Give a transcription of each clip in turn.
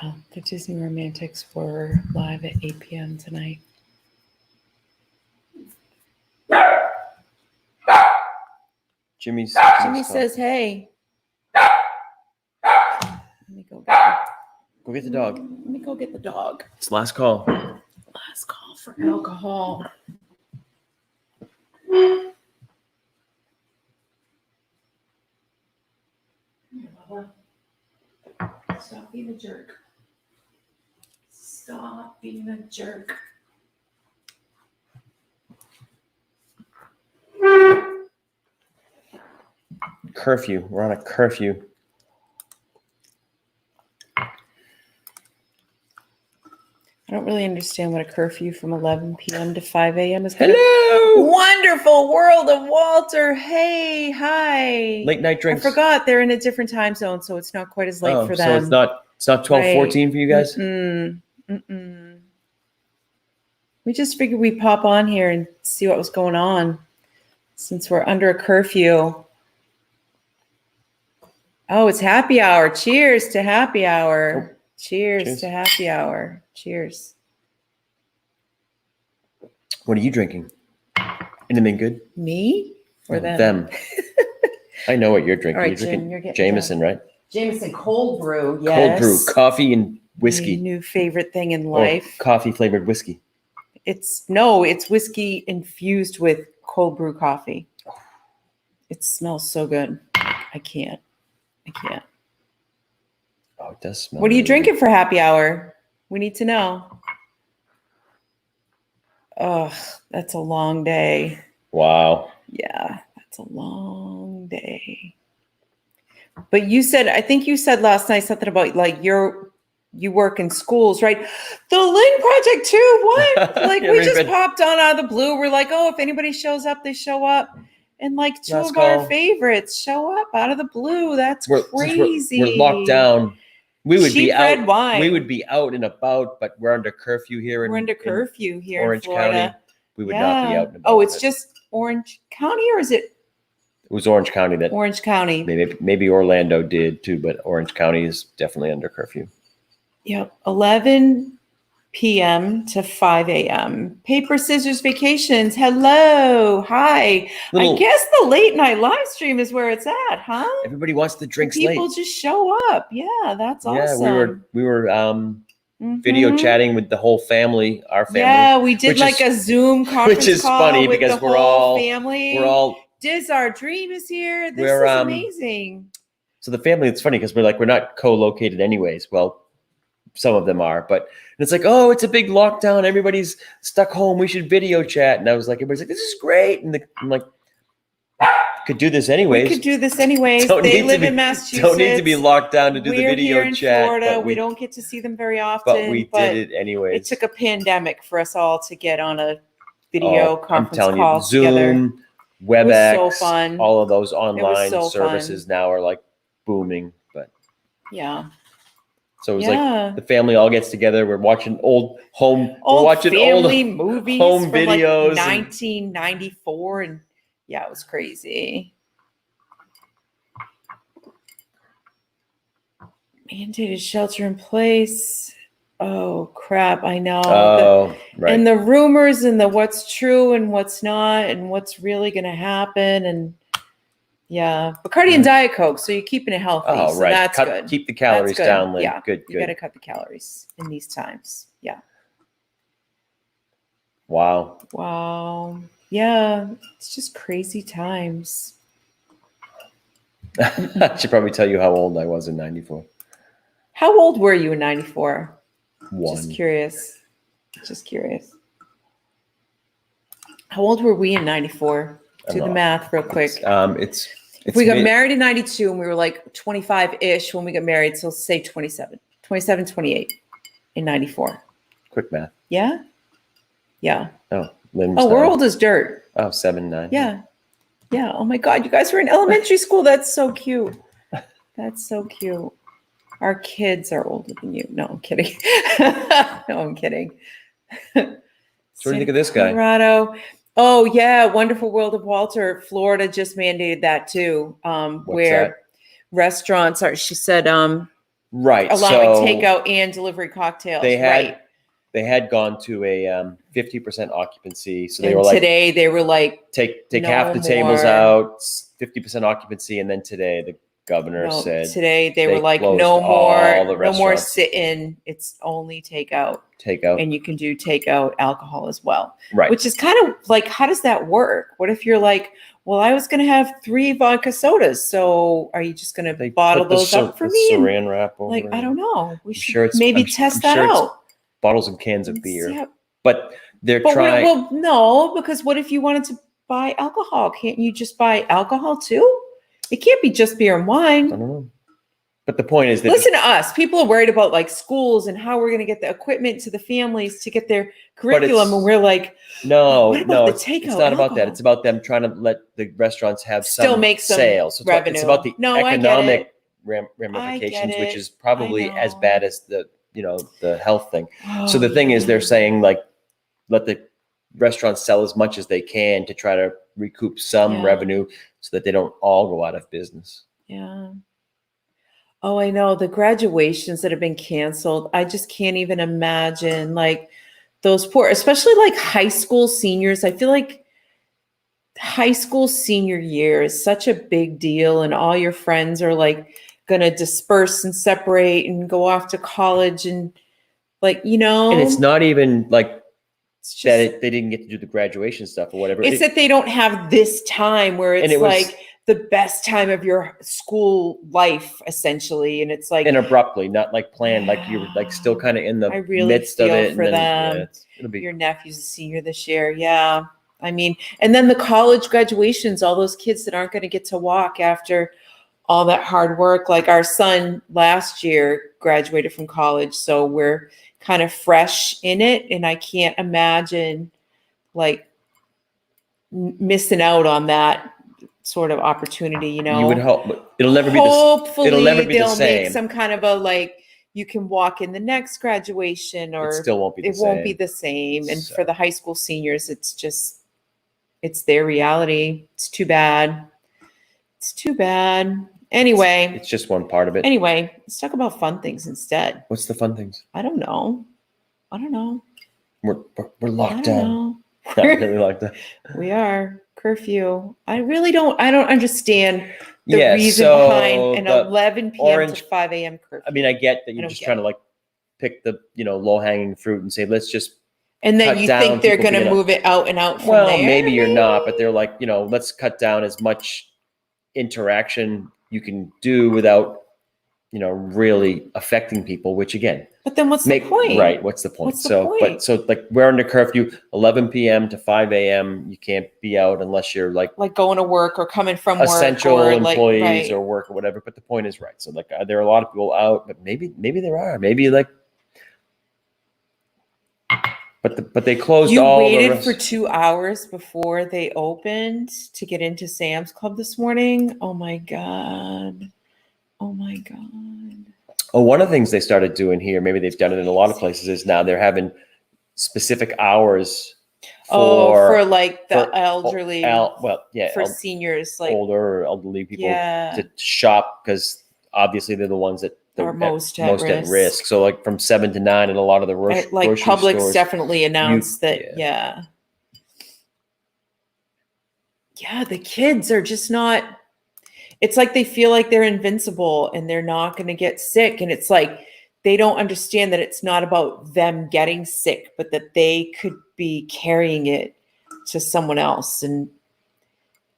Yeah, the Disney Romantics were live at 8 p.m. tonight. Jimmy says, hey. Let me go get the dog. Let me go get the dog. It's last call. Last call for alcohol. Stop being a jerk. Stop being a jerk. Curfew. We're on a curfew. I don't really understand what a curfew from 11 p.m. to 5 a.m. is. Hello! Wonderful world of Walter. Hey, hi. Late night drinks. I forgot they're in a different time zone, so it's not quite as late for them. So it's not 12:14 for you guys? We just figured we'd pop on here and see what was going on since we're under a curfew. Oh, it's happy hour. Cheers to happy hour. Cheers to happy hour. Cheers. What are you drinking? Anything good? Me or them? Them. I know what you're drinking. All right, you're Jim, drinking you're getting Jameson, right? Jameson cold brew. Yes. Cold brew, coffee and whiskey. My new favorite thing in life. Coffee flavored whiskey. It's whiskey infused with cold brew coffee. It smells so good. I can't. Oh, it does smell. What are you really drinking good. for happy hour? We need to know. Oh, that's a long day. Wow. Yeah, that's a long day. But I think you said last night something about like you work in schools, right? The Lynn Project too. What? Like we just popped on out of the blue. We're like, oh, if anybody shows up, they show up. And like two of our favorites show up out of the blue. That's crazy. We're locked down. We would be out. Wine. We would be out and about, but we're under curfew here. We're under curfew here Orange in Florida. County. We would not be out and about. Oh, it's just Orange County, or is it? It was Orange County that. Orange County. Maybe Orlando did too, but Orange County is definitely under curfew. Yep, 11 p.m. to 5 a.m. Paper, scissors, vacations. Hello. Hi. I guess the late night live stream is where it's at, huh? Everybody wants the drinks People late. just show up. Yeah, that's awesome. Yeah, we were video chatting with the whole family, our family. Yeah, we did like a Zoom conference which is call funny with because the whole family. We're all Diz, our dream is here. This is amazing. So the family, it's funny because we're not co-located anyways. Well, some of them are, but it's like, oh, it's a big lockdown. Everybody's stuck home. We should video chat. And I was like, everybody's like, this is great. And I'm like, could do this anyways. We could do this anyways. They live in Massachusetts. Don't need to be locked down to do the video here in chat. Florida. We don't get to see them very often. But we did it anyways. It took a pandemic for us all to get on a video conference call Zoom, together. WebEx, so fun. All of those online so services now are like booming. But yeah. So it was like the family all gets together. We're watching old family movies home from videos, like 1994, and yeah, it was crazy. Mandated shelter in place. Oh crap! I know. Oh, right. And the rumors and the what's true and what's not and what's really going to happen and. Yeah, Bacardi and Diet Coke, so you're keeping it healthy. Oh, so right. That's good. Keep the calories down, Lynn. Yeah, good. You got to cut the calories in these times. Yeah. Wow. Yeah, it's just crazy times. I should probably tell you how old I was in 94. How old were you in 94? 1. Just curious. How old were we in 94? Do the math real quick. We got married in 92 and we were like 25-ish when we got married. So say 27, 28 in 94. Quick math. Yeah. Yeah. Oh, Lynn. We're old as dirt. Oh, 7, 9. Yeah. Yeah. Oh my God. You guys were in elementary school. That's so cute. Our kids are older than you. No, I'm kidding. So what do you think of this guy? Colorado. Oh yeah, Wonderful World of Walter. Florida just mandated that too, where that? restaurants are. She said Right. allowing so takeout and delivery cocktails. they had right. they had gone to a 50% occupancy. So they And were like, today they were like, take no half the tables more. out, 50% occupancy. And then today the governor no, said today they were like, closed no all the more, no more restaurants. sit in. It's only takeout. Takeout. And you can do takeout alcohol as well. Right. Which is kind of like, how does that work? What if you're like, well, I was going to have 3 vodka sodas. So are you just going They to bottle put the those up for the me? And, saran wrap over like, it. I don't know. We should sure it's- maybe I'm test that sure it's out. Bottles and cans of beer. Yeah. But they're But trying. well, no, because what if you wanted to buy alcohol? Can't you just buy alcohol too? It can't be just beer and I wine. don't know. But the point is that Listen to us. People are worried about like schools and how we're going to get the equipment to the families to get their curriculum. And we're like, no, what about no, the it's takeout not about that. alcohol? It's about them trying to let the restaurants have Still some make some sales. It's revenue. about the No, I get economic it. ramifications, I which get is it. probably I as know. bad as the health thing. So Oh, the thing is, they're yeah. saying like, let the restaurants sell as much as they can to try to recoup some Yeah. revenue so that they don't all go out of business. Yeah. Oh, I know. The graduations that have been canceled, I just can't even imagine like those poor, especially like high school seniors. I feel like high school senior year is such a big deal, and all your friends are like going to disperse and separate and go off to college. And like, And it's not even like it's just, that they didn't get to do the graduation stuff or whatever. it's that they don't have this time where it's it was- like the best time of your school life, essentially. And it's like, And abruptly, not like planned, like you were like still kind of in the I really midst of feel it. for And then them. it'll be Your nephew's a senior this year. Yeah. I mean, and then the college graduations, all those kids that aren't going to get to walk after all that hard work. Like our son last year graduated from college. So we're kind of fresh in it. And I can't imagine like missing out on that sort of opportunity, you would hope, but it'll never be Hopefully it'll never be the they'll make same. some kind of a like, you can walk in the next graduation, or It still won't be the it same. won't be the same. And So- for the high school seniors, it's their reality. It's too bad. It's too bad. Anyway, It's just one part of it. let's talk about fun things instead. What's the fun things? I don't know. We're I locked don't down. know. Not really locked down. We are curfew. I don't understand the Yeah, reason so behind an the 11 p.m. orange- to 5 a.m. curfew. I mean, I get that I you're don't just get trying to like pick the low hanging fruit and say let's just and then cut you down think they're people going to being up. move it out and out from well, there? maybe you're not, but they're like let's cut down as much interaction you can do without really affecting people. Which again, But then what's the point? right? What's the point? What's the point? So like we're under curfew, 11 p.m. to 5 a.m. You can't be out unless you're like going to work or coming from essential work or employees right. or work or whatever. But the point is right. So like there are a lot of people out, but maybe there are. Maybe like but they closed You all the waited rest. for 2 hours before they opened to get into Sam's Club this morning. Oh my God. Oh my God. Oh, one of the things they started doing here, maybe they've done it in a lot of places, is now they're having specific hours For like the elderly, for seniors, like older or elderly people yeah, to shop, because obviously they're the ones that are most at at risk. So like from 7 to 9 in a lot of the like grocery Publix stores. definitely announced that. yeah. Yeah, the kids are just not. It's like they feel like they're invincible and they're not going to get sick. And it's like they don't understand that it's not about them getting sick, but that they could be carrying it to someone else. And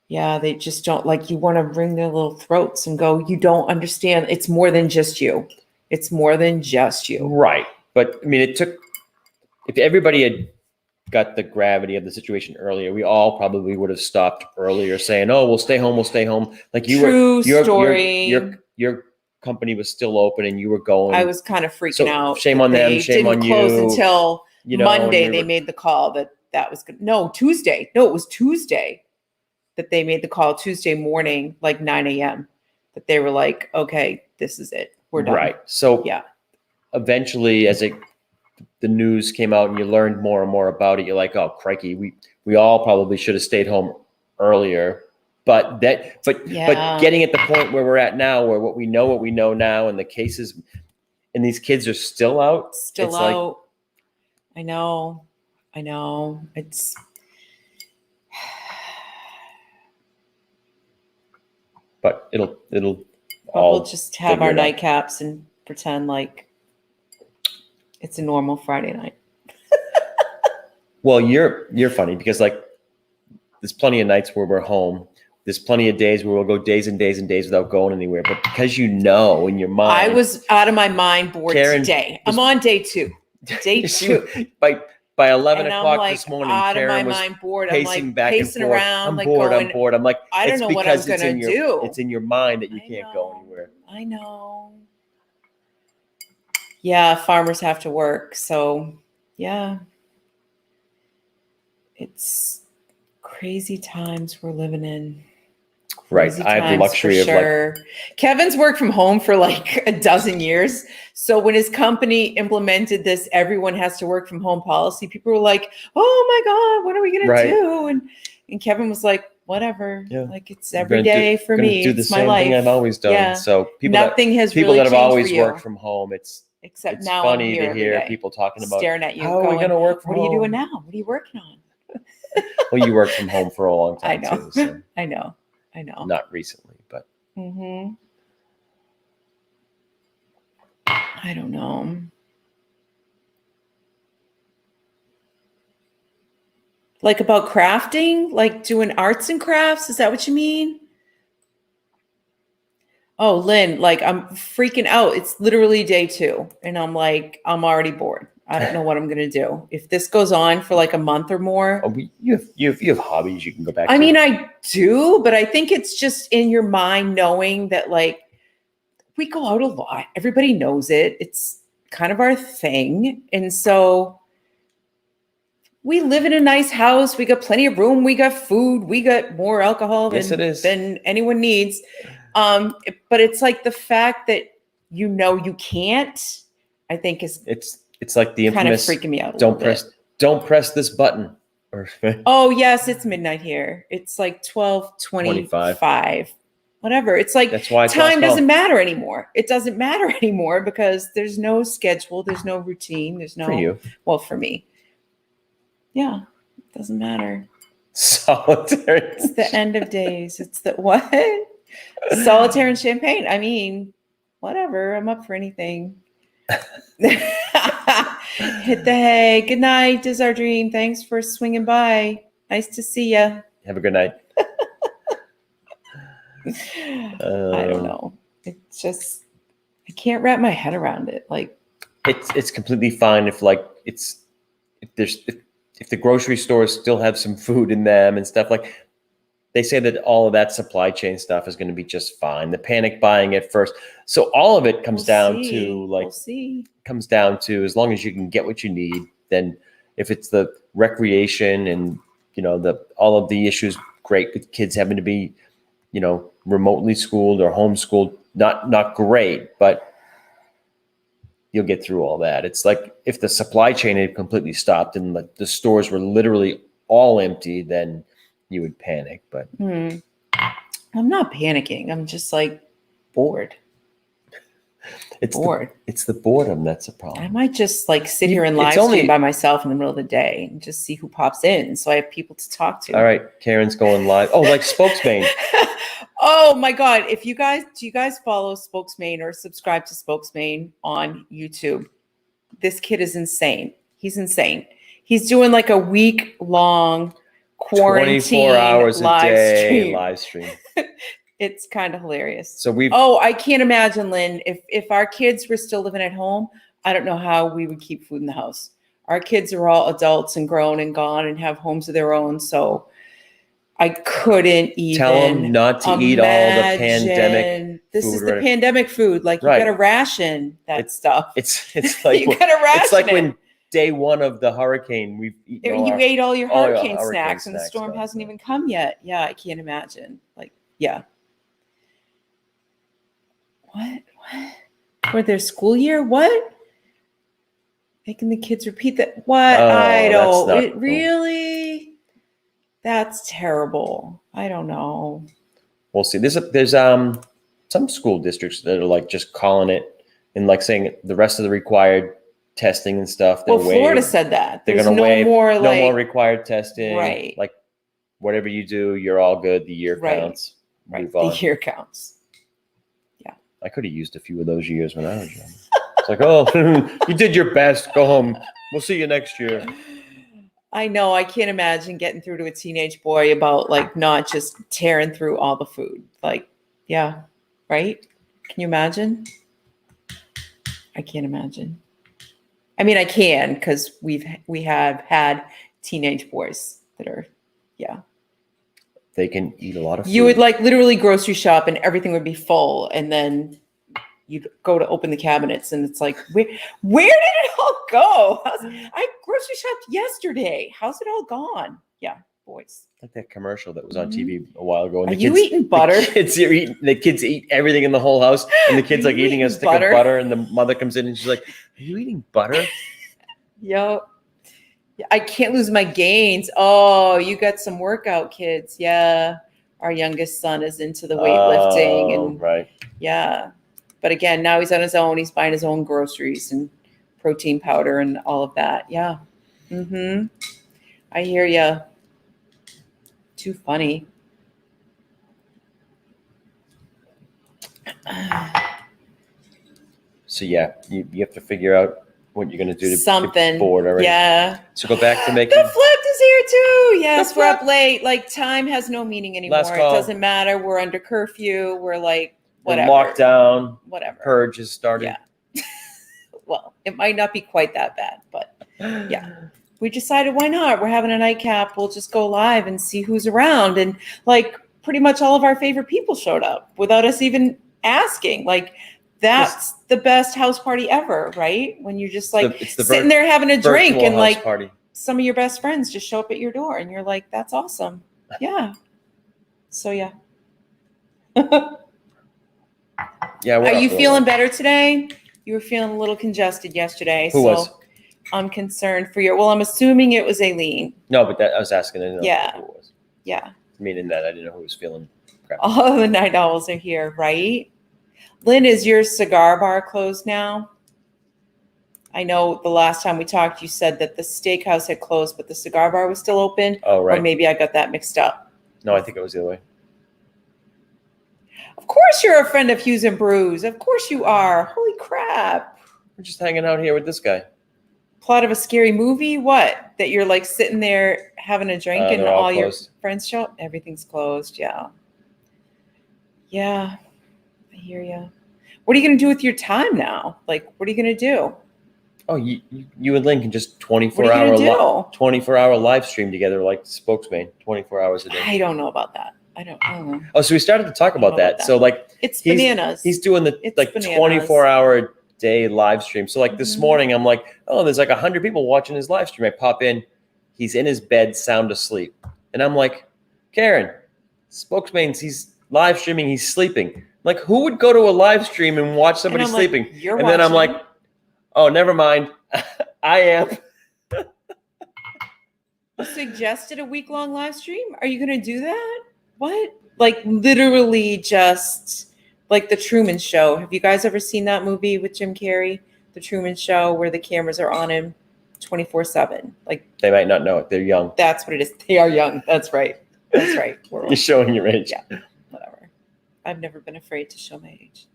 yeah, they just don't, like, you want to wring their little throats and go, you don't understand. It's more than just you. It's more than just you. Right. But I mean, if everybody had got the gravity of the situation earlier, we all probably would have stopped earlier saying, oh, we'll stay home. Like True story. Your company was still open and you were going. I was kind of freaking out. Shame on them. Shame on you. They didn't close until Monday. they They made the call that was good. No, Tuesday. No, it was Tuesday that they made the call, Tuesday morning, like 9 a.m. that they were like, okay, this is it. We're done. Right. So yeah. Eventually, as the news came out and you learned more and more about it, you're like, oh, crikey, we all probably should have stayed home earlier. But getting at the point where we're at now, where what we know now, and the cases, and these kids are still out. Still It's like, out. I know. It's but it'll but all we'll just have figure our it out. nightcaps and pretend like it's a normal Friday night. Well, you're funny because like there's plenty of nights where we're home. There's plenty of days where we'll go days and days and days without going anywhere. But because you know in your mind, I was out of my mind bored Karen today. was- I'm on day 2. Day she 2. by 11 And I'm o'clock like this morning, out of my Karen was mind bored. I'm pacing like back pacing and forth. around, I'm like bored. going, I'm bored. I'm like, I don't it's know what I'm because it's gonna in your do. it's in your mind that you I can't go know. anywhere. I know. Yeah, farmers have to work. So yeah. It's crazy times we're living in. Right. Crazy I have the times luxury for of like, sure. Kevin's worked from home for like a dozen years. So when his company implemented this, everyone has to work from home policy, people were like, "Oh my God, what are we gonna Right. do?" And Kevin was like, "Whatever. Yeah. Like it's I'm every gonna day for gonna me. do the It's my same life." thing I've always done. Yeah. So Nothing has people really that have changed always for you, worked from home, it's except now I'm funny here to every hear day, people talking about staring at you, how are we going, going to work from "What are you doing home? now? What are you working on?" Well, you worked from home for a long I time know. too, so I know. I know. not recently, but Mm-hmm. I don't know. Like about crafting, like doing arts and crafts. Is that what you mean? Oh, Lynn, like I'm freaking out. It's literally day 2. And I'm like, I'm already bored. I don't know what I'm going to do. If this goes on for like a month or more. you have hobbies you can go back to. I mean, I do, but I think it's just in your mind knowing that like we go out a lot. Everybody knows it. It's kind of our thing. And so we live in a nice house. We got plenty of room. We got food. We got more alcohol Yes, it is. than anyone needs. But it's like the fact that you know you can't, I think is it's like the kind of infamous freaking me out a little bit. don't press this button. Or Oh, yes, it's midnight here. It's like 12:25. Whatever. It's like that's why it's time last doesn't call. matter anymore. It doesn't matter anymore because there's no schedule, there's no routine, there's no For you. well, for me. Yeah, it doesn't matter. Solitaire. It's the end of days. It's the what? Solitaire and champagne. I mean, whatever. I'm up for anything. Hit the hay. Good night, Desardrine. Thanks for swinging by. Nice to see you. Have a good night. I don't know. It's just I can't wrap my head around it. Like It's completely fine if like if the grocery stores still have some food in them and stuff. Like they say that all of that supply chain stuff is going to be just fine. The panic buying at first. So all of it comes down to like we'll see. Comes down to as long as you can get what you need, then if it's the recreation and the all of the issues, great with kids having to be, remotely schooled or homeschooled, not great, but you'll get through all that. It's like if the supply chain had completely stopped and the stores were literally all empty, then you would panic. But I'm not panicking. I'm just like bored. It's bored. It's the boredom that's a problem. I might just like sit here and live stream by myself in the middle of the day and just see who pops in, so I have people to talk to. All right, Karen's going live. Oh, like Spokesman. Oh my God! Do you guys follow Spokesman or subscribe to Spokesman on YouTube? This kid is insane. He's insane. He's doing like a week-long quarantine 24 hours a day live stream. It's kind of hilarious. So I can't imagine, Lynn, if our kids were still living at home, I don't know how we would keep food in the house. Our kids are all adults and grown and gone and have homes of their own. So I couldn't even tell them not to eat all the pandemic. This is the pandemic food. Like you got to ration that stuff. It's like you got to ration. It's like when day 1 of the hurricane, we've eaten you ate all your hurricane snacks, snacks and the storm hasn't even come yet. Yeah, I can't imagine. Like, yeah. What? For their school year? What? Making the kids repeat that? What? I don't. Really? That's terrible. I don't know. We'll see. There's some school districts that are like just calling it and like saying the rest of the required testing and stuff. Well, they're Florida waived. said that. They're There's going to no waive more no more required testing. Right. Like whatever you do, you're all good. The year Right. counts. Right. Move The on. year counts. I could have used a few of those years when I was young. It's like, oh, you did your best. Go home. We'll see you next year. I know. I can't imagine getting through to a teenage boy about like not just tearing through all the food. Like, yeah, right? Can you imagine? I can't imagine. I mean, I can because we have had teenage boys that are, yeah. They can eat a lot of food. You would like literally grocery shop and everything would be full, and then you'd go to open the cabinets and it's like, where did it all go? I grocery shopped yesterday. How's it all gone? Yeah, boys. Like that commercial that was on TV a while ago. And Are you eating butter? The kids eat everything in the whole house, and the kids like eating a stick of butter, and the mother comes in and she's like, "Are you eating butter?" Yep. I can't lose my gains. Oh, you got some workout kids. Yeah. Our youngest son is into the weightlifting and right. yeah. But again, now he's on his own. He's buying his own groceries and protein powder and all of that. Yeah. Mm-hmm. I hear you. Too funny. So yeah, you have to figure out what you're going to do to something. Get bored already. Yeah. So go back to making. The flipped is here too. Yes, The we're up Flipped. late. Like time has no meaning anymore. Last It call. doesn't matter. We're under curfew. We're like The whatever. lockdown. Whatever. Purge has started. Yeah. Well, it might not be quite that bad, but yeah. We decided why not? We're having a nightcap. We'll just go live and see who's around. And like pretty much all of our favorite people showed up without us even asking. Like that's the best house party ever, right? When you're just like sitting there having a drink and like party. Some of your best friends just show up at your door and you're like, that's awesome. Yeah. So yeah. Yeah. Are you feeling better today? You were feeling a little congested yesterday. Who was? I'm concerned for your, well, I'm assuming it was Aileen. No, but I was asking. I didn't know Yeah. who it was. Yeah. Meaning that I didn't know who was feeling crap. All the night owls are here, right? Lynn, is your cigar bar closed now? I know the last time we talked, you said that the steakhouse had closed, but the cigar bar was still open. Oh, right. Or maybe I got that mixed up. No, I think it was the other way. Of course you're a friend of Hughes and Brews. Of course you are. Holy crap. We're just hanging out here with this guy. Plot of a scary movie? What? That you're like sitting there having a drink and all all your closed. friends show up? Everything's closed. Yeah. Yeah. I hear you. What are you going to do with your time now? Like, what are you going to do? Oh, you and Lynn can just What are you gonna do? 24-hour live stream together like the spokesman, 24 hours a day. I don't know about that. I don't know. Oh, so we started to talk about that. So like It's bananas. He's doing the It's like bananas. 24-hour day live stream. So like this Mhm. morning, I'm like, oh, there's like 100 people watching his live stream. I pop in, he's in his bed, sound asleep, and I'm like, Karen, spokesman, he's live streaming, he's sleeping. I'm like, who would go to a live stream and watch somebody And I'm like, sleeping? You're And then I'm watching. like, oh, never mind. I am. You suggested a week-long live stream? Are you going to do that? What? Like literally just like The Truman Show. Have you guys ever seen that movie with Jim Carrey? The Truman Show, where the cameras are on him 24/7. Like They might not know it. They're young. that's what it is. They are young. That's right. That's right. We're You're old. showing your age. Yeah. Whatever. I've never been afraid to show my age.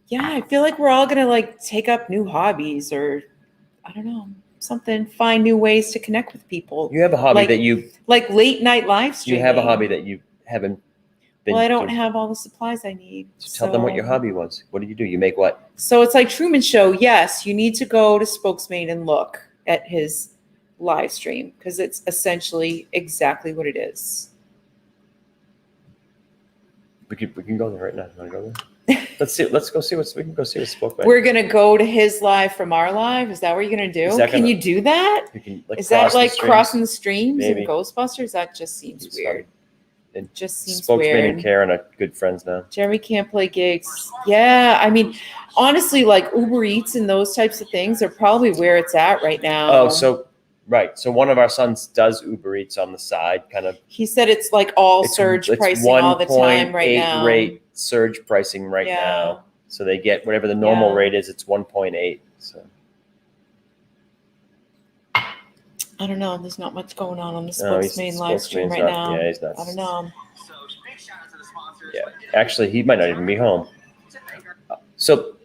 Yeah, I feel like we're all gonna like take up new hobbies or I don't know, something, find new ways to connect with people. You have a hobby that you like late night live streaming. have a hobby that you haven't been. Well, I don't doing. have all the supplies I need. So tell them what your hobby was. What do? You make what? So it's like Truman Show. Yes, you need to go to Spokesman and look at his live stream because it's essentially exactly what it is. We can go there right now. You want to go there? Let's see. Let's go see what's. We can go see what's Spokesman. We're gonna go to his live from our live. Is that what you're gonna do? Is that Can gonna- you do that? We can, like, Is that cross the like streams. crossing the streams Maybe. and Ghostbusters? That just seems It's weird. And Just seems Spokesman weird. and Karen are good friends now. Jeremy can't play gigs. Yeah, I mean, honestly, like Uber Eats and those types of things are probably where it's at right now. Oh, so right. So one of our sons does Uber Eats on the side, kind of. He said it's like all It's surge pricing all the time right 1.8 now. rate surge pricing right Yeah. now. So they get whatever the normal Yeah. rate is. It's 1.8. So I don't know. There's not much going on the no, he's- Spokesman live stream Spokesman's right not- now. Yeah, he's not. I don't know. Yeah, actually, he might not even be home. So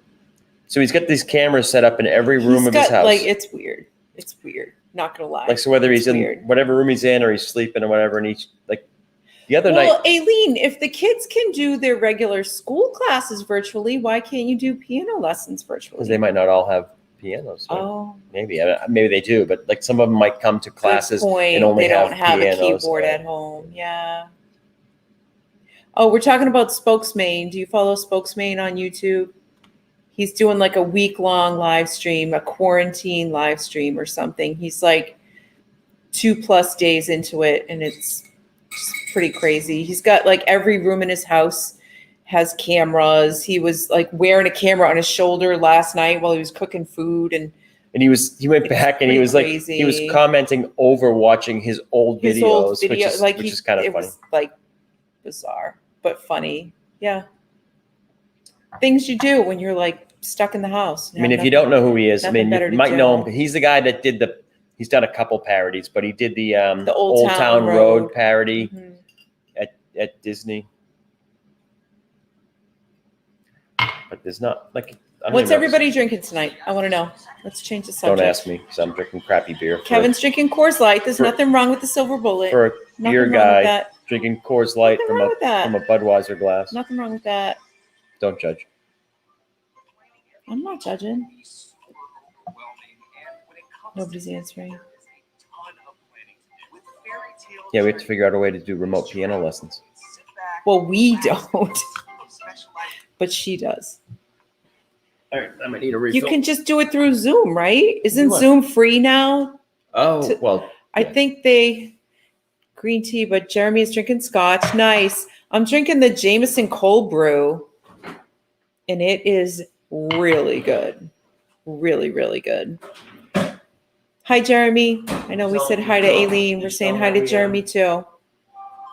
he's got these cameras set up in every room of his house. Like, it's weird. It's weird. Not gonna lie. Like, so whether It's he's weird. in whatever room he's in or he's sleeping or whatever, and each like the other Well, night, Aileen, if the kids can do their regular school classes virtually, why can't you do piano lessons virtually? because they might not all have pianos. Right? Oh, Maybe maybe they do, but like some of them might come to classes good point. and only They don't have a pianos. keyboard at home. Yeah. Oh, we're talking about Spokesman. Do you follow Spokesman on YouTube? He's doing like a week-long live stream, a quarantine live stream or something. He's like 2+ days into it, and it's just pretty crazy. He's got like every room in his house has cameras. He was like wearing a camera on his shoulder last night while he was cooking food, and he went It's back and he pretty was like crazy. he was commenting over watching his old his videos, old video, which is like which is kind of it funny. was like bizarre but funny. Yeah, things you do when you're like stuck in the house. I mean, if you don't know who he is, I nothing mean, better you to might know him. do. He's the guy that did he's done a couple parodies, but he did the Old Town Road Road. parody Mhm. at Disney. But there's not like. I don't What's even know. everybody drinking tonight? I want to know. Let's change the subject. Don't ask me because I'm drinking crappy beer. Kevin's drinking Coors Light. There's for- nothing wrong with the silver bullet. For a Nothing beer wrong with guy that. drinking Coors Light Nothing wrong with that. from a Budweiser glass. Nothing wrong with that. Don't judge. I'm not judging. Nobody's answering. Yeah, we have to figure out a way to do remote piano lessons. Well, we don't, but she does. All right, I might need a You refill. can just do it through Zoom, right? Isn't What? Zoom free now? Oh well, I think green tea, but Jeremy is drinking scotch. Nice. I'm drinking the Jameson cold brew, and it is really good. Really, really good. Hi, Jeremy. I know we said hi to Aileen. We're saying hi to Jeremy too.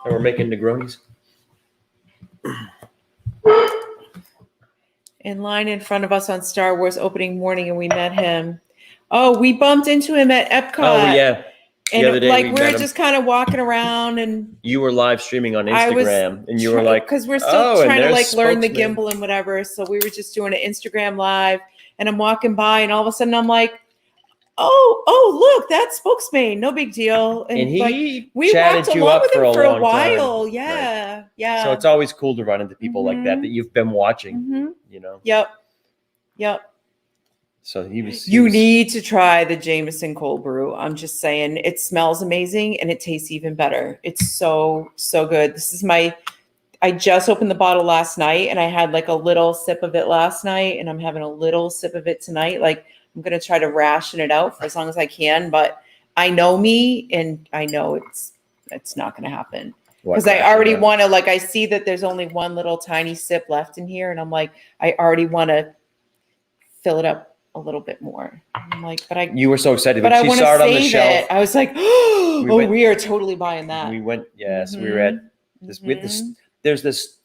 and we're making Negronis. In line in front of us on Star Wars opening morning, and we met him. Oh, we bumped into him at Epcot. Oh yeah, And other day like we we met were him. just kind of walking around, and you were live streaming on I was Instagram, and you were like, because we're still "Oh, and trying to like there's learn the Spokesman." gimbal and whatever. So we were just doing an Instagram live, and I'm walking by, and all of a sudden I'm like, oh, look, that's Spokesman. No big deal. And like, he we chatted walked you along up with for him a for a long while. time. Yeah, yeah. So it's always cool to run into people like that you've been watching. Mhm. You know. Yep. So he was. You need to try the Jameson cold brew. I'm just saying, it smells amazing and it tastes even better. It's so good. I just opened the bottle last night, and I had like a little sip of it last night, and I'm having a little sip of it tonight. Like, I'm going to try to ration it out for as long as I can, but I know me, and I know it's not going to happen. Because I already want to, like, I see that there's only one little tiny sip left in here, and I'm like, I already want to fill it up a little bit more. And I'm like, You were so excited, but but I she want saw to it on the save shelf. it. I was like, we are totally buying that. We went, yes, we were at this. With this, there's this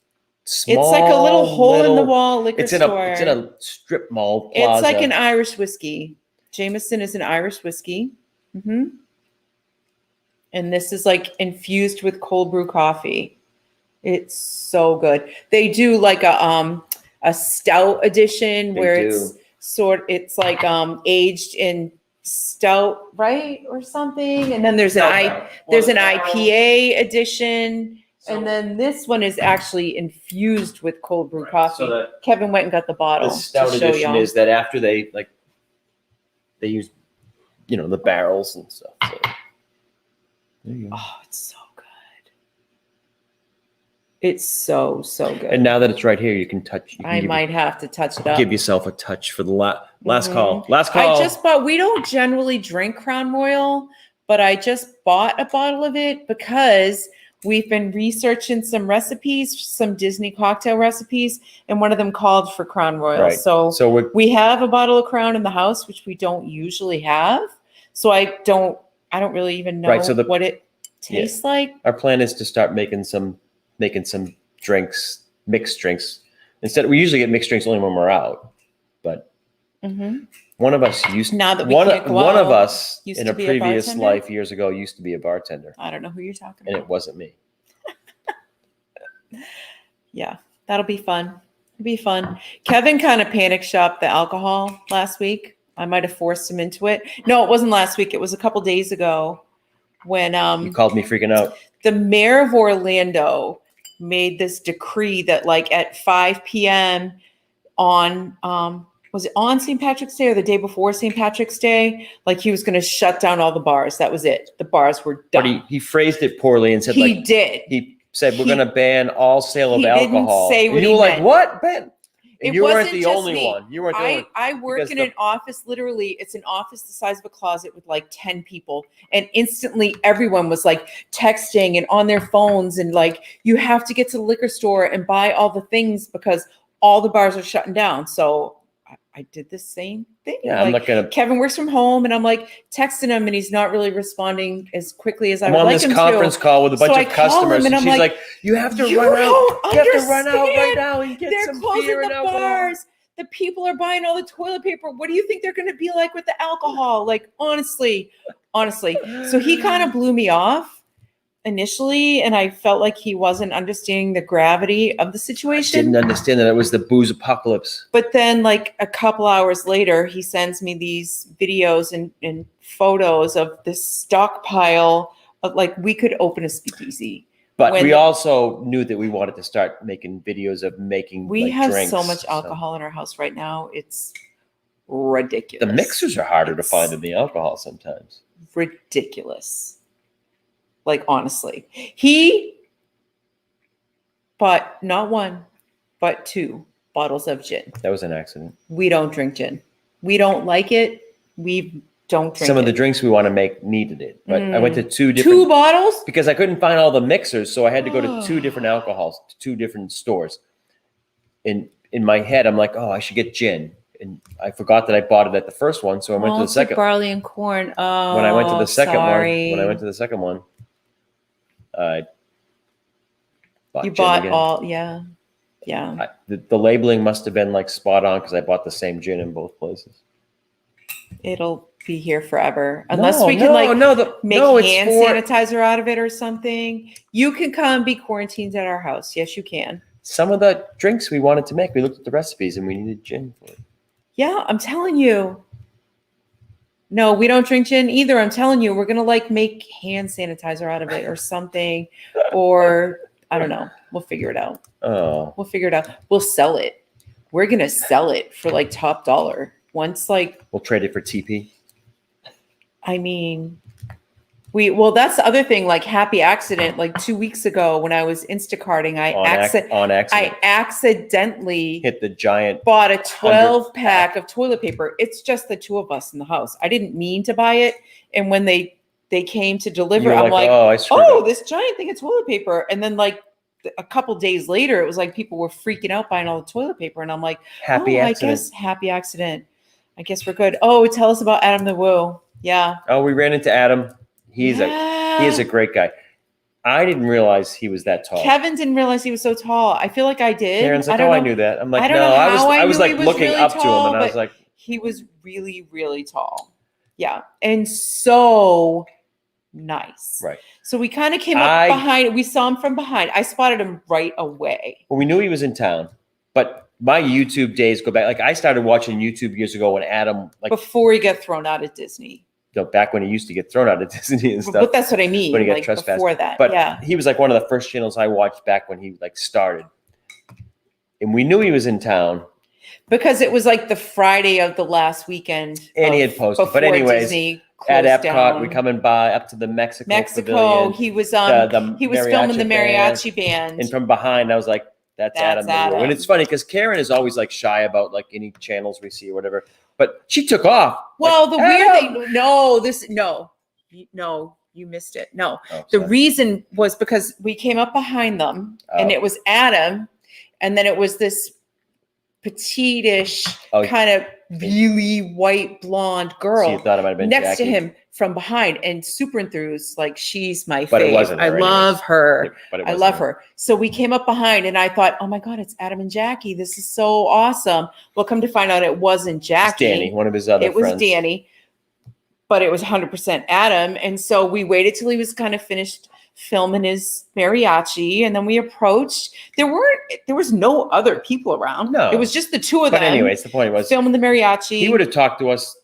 small. It's like a little hole in the wall liquor store. It's in a strip mall plaza. It's like an Irish whiskey. Jameson is an Irish whiskey. And this is like infused with cold brew coffee. It's so good. They do like a stout edition where it's like aged in stout, right? Or something. And then there's an IPA edition. And then this one is actually infused with cold brew coffee. So Kevin went and got the bottle. the stout to show edition y'all. is that after they use, the barrels and stuff. So there you go. Oh, it's so good. It's so good. And now that it's right here, you can touch. You can I might have to touch it up. give yourself a touch for the last Mhm. call. Last call. I just bought, we don't generally drink Crown Royal, but I just bought a bottle of it because we've been researching some recipes, some Disney cocktail recipes, and one of them called for Crown Royal. Right. So we have a bottle of Crown in the house, which we don't usually have. So I don't really even know what it tastes like. Our plan is to start making some drinks, mixed drinks, Instead, we usually get mixed drinks only when we're out. But one of us used Now that we one can't go one of out, us used in to a be a previous bartender? life years ago used to be a bartender, I don't know who you're talking and about. it wasn't me. Yeah, that'll be fun. It'll be fun. Kevin kind of panic shopped the alcohol last week. I might have forced him into it. No, it wasn't last week. It was a couple days ago when You called me freaking out. the mayor of Orlando made this decree that like at 5 p.m. on was it on St. Patrick's Day or the day before St. Patrick's Day? Like he was going to shut down all the bars. That was it. The bars were done. But he phrased it poorly and said He like did. he said we're going to ban all sale of he didn't alcohol. say And what you he were like, meant. what, Ben? And It you weren't wasn't the just only me. one. You weren't the only one. I work because in an office, literally, it's an office the size of a closet with like 10 people. And instantly everyone was like texting and on their phones and like, you have to get to the liquor store and buy all the things because all the bars are shutting down. So I did the same thing. Yeah, like, I'm not going to. Kevin works from home and I'm like texting him and he's not really responding as quickly as I I'm would on like this him conference to. call with a bunch So I of call him customers, and and I'm she's like, like, "You have to "You run out. don't You have to run out right understand. now and get They're some closing beer the and alcohol." bars. The people are buying all the toilet paper. What do you think they're going to be like with the alcohol? Like, honestly. So he kind of blew me off initially, and I felt like he wasn't understanding the gravity of the situation. Didn't understand that it was the booze apocalypse. But then, like a couple hours later, he sends me these videos and photos of this stockpile of like we could open a speakeasy. But when we the- also knew that we wanted to start making videos of making. We like, have drinks, so much alcohol in our house right now. It's ridiculous. The mixers are harder to It's find than the alcohol sometimes. ridiculous. Like, honestly, he bought not one, but 2 bottles of gin. That was an accident. We don't drink gin. We don't like it. We don't drink Some of the it. drinks we want to make needed it, but I went to 2 2 different bottles? because I couldn't find all the mixers, so I had to go to 2 different alcohols, 2 different stores. In my head, I'm like, oh, I should get gin, and I forgot that I bought it at the first one, so I went to the second. Barley and corn. Oh, When I went to the second sorry. one, I bought You gin bought again. all, yeah. The labeling must have been like spot on because I bought the same gin in both places. It'll be here forever unless we can make hand sanitizer out of it or something. You can come be quarantined at our house. Yes, you can. Some of the drinks we wanted to make, we looked at the recipes and we needed gin for it. Yeah, I'm telling you. No, we don't drink gin either. I'm telling you, we're gonna like make hand sanitizer out of it or something, or I don't know. We'll figure it out. Oh, We'll figure it out. We'll sell it. We're gonna sell it for like top dollar. Once like, we'll trade it for TP. I mean, well, that's the other thing. Like happy accident. Like 2 weeks ago when I was Instacarting, On accident. I accidentally Hit the giant. bought a 12-pack of toilet paper. It's just the 2 of us in the house. I didn't mean to buy it. And when they came to deliver, You're I'm like, oh, I screwed up. this giant thing of toilet paper. And then like a couple days later, it was like people were freaking out buying all the toilet paper. And I'm like, Happy accident. I guess happy accident. I guess we're good. Oh, tell us about Adam the Woo. Yeah. Oh, we ran into Adam. He is a great guy. I didn't realize he was that tall. Kevin didn't realize he was so tall. I feel like I did. Karen's like, I knew that. I'm like, I don't no, know how I was knew like he was looking really up to him, tall, and I was but like, he was really, really tall. Yeah. And so nice. right. So we kind of came up behind. We saw him from behind. I spotted him right away. Well, we knew he was in town, but my YouTube days go back. Like I started watching YouTube years ago when Adam, like before he got thrown out of Disney. Back when he used to get thrown out of Disney and stuff. But that's what I mean. When he got like trespassed. before that. But yeah. he was like one of the first channels I watched back when he like started. And we knew he was in town. Because it was like the Friday of the last weekend. And he had posted. But anyways, Disney at Epcot, down. we're coming by up to the Mexico Pavilion. He was he was filming the mariachi band. And from behind, I was like, that's Adam. And it's funny because Karen is always like shy about like any channels we see or whatever. But she took off. Well, like, the weird thing, you missed it. No, the reason was because we came up behind them and it was Adam. And then it was this petitish kind of really white blonde girl so you thought it might have been next Jackie. to him from behind and super enthused, like she's my But it fave. wasn't I her love anyways. her. But it I wasn't love her. So we came up behind and I thought, oh my God, it's Adam and Jackie. This is so awesome. Well, come to find out it wasn't It's Jackie. Danny, one of his other It was friends. Danny, but it was 100% Adam. And so we waited till he was kind of finished filming his mariachi. And then we approached. There was no other people around. No. It was just the two of But them anyways, the point was filming the mariachi. he would have talked to us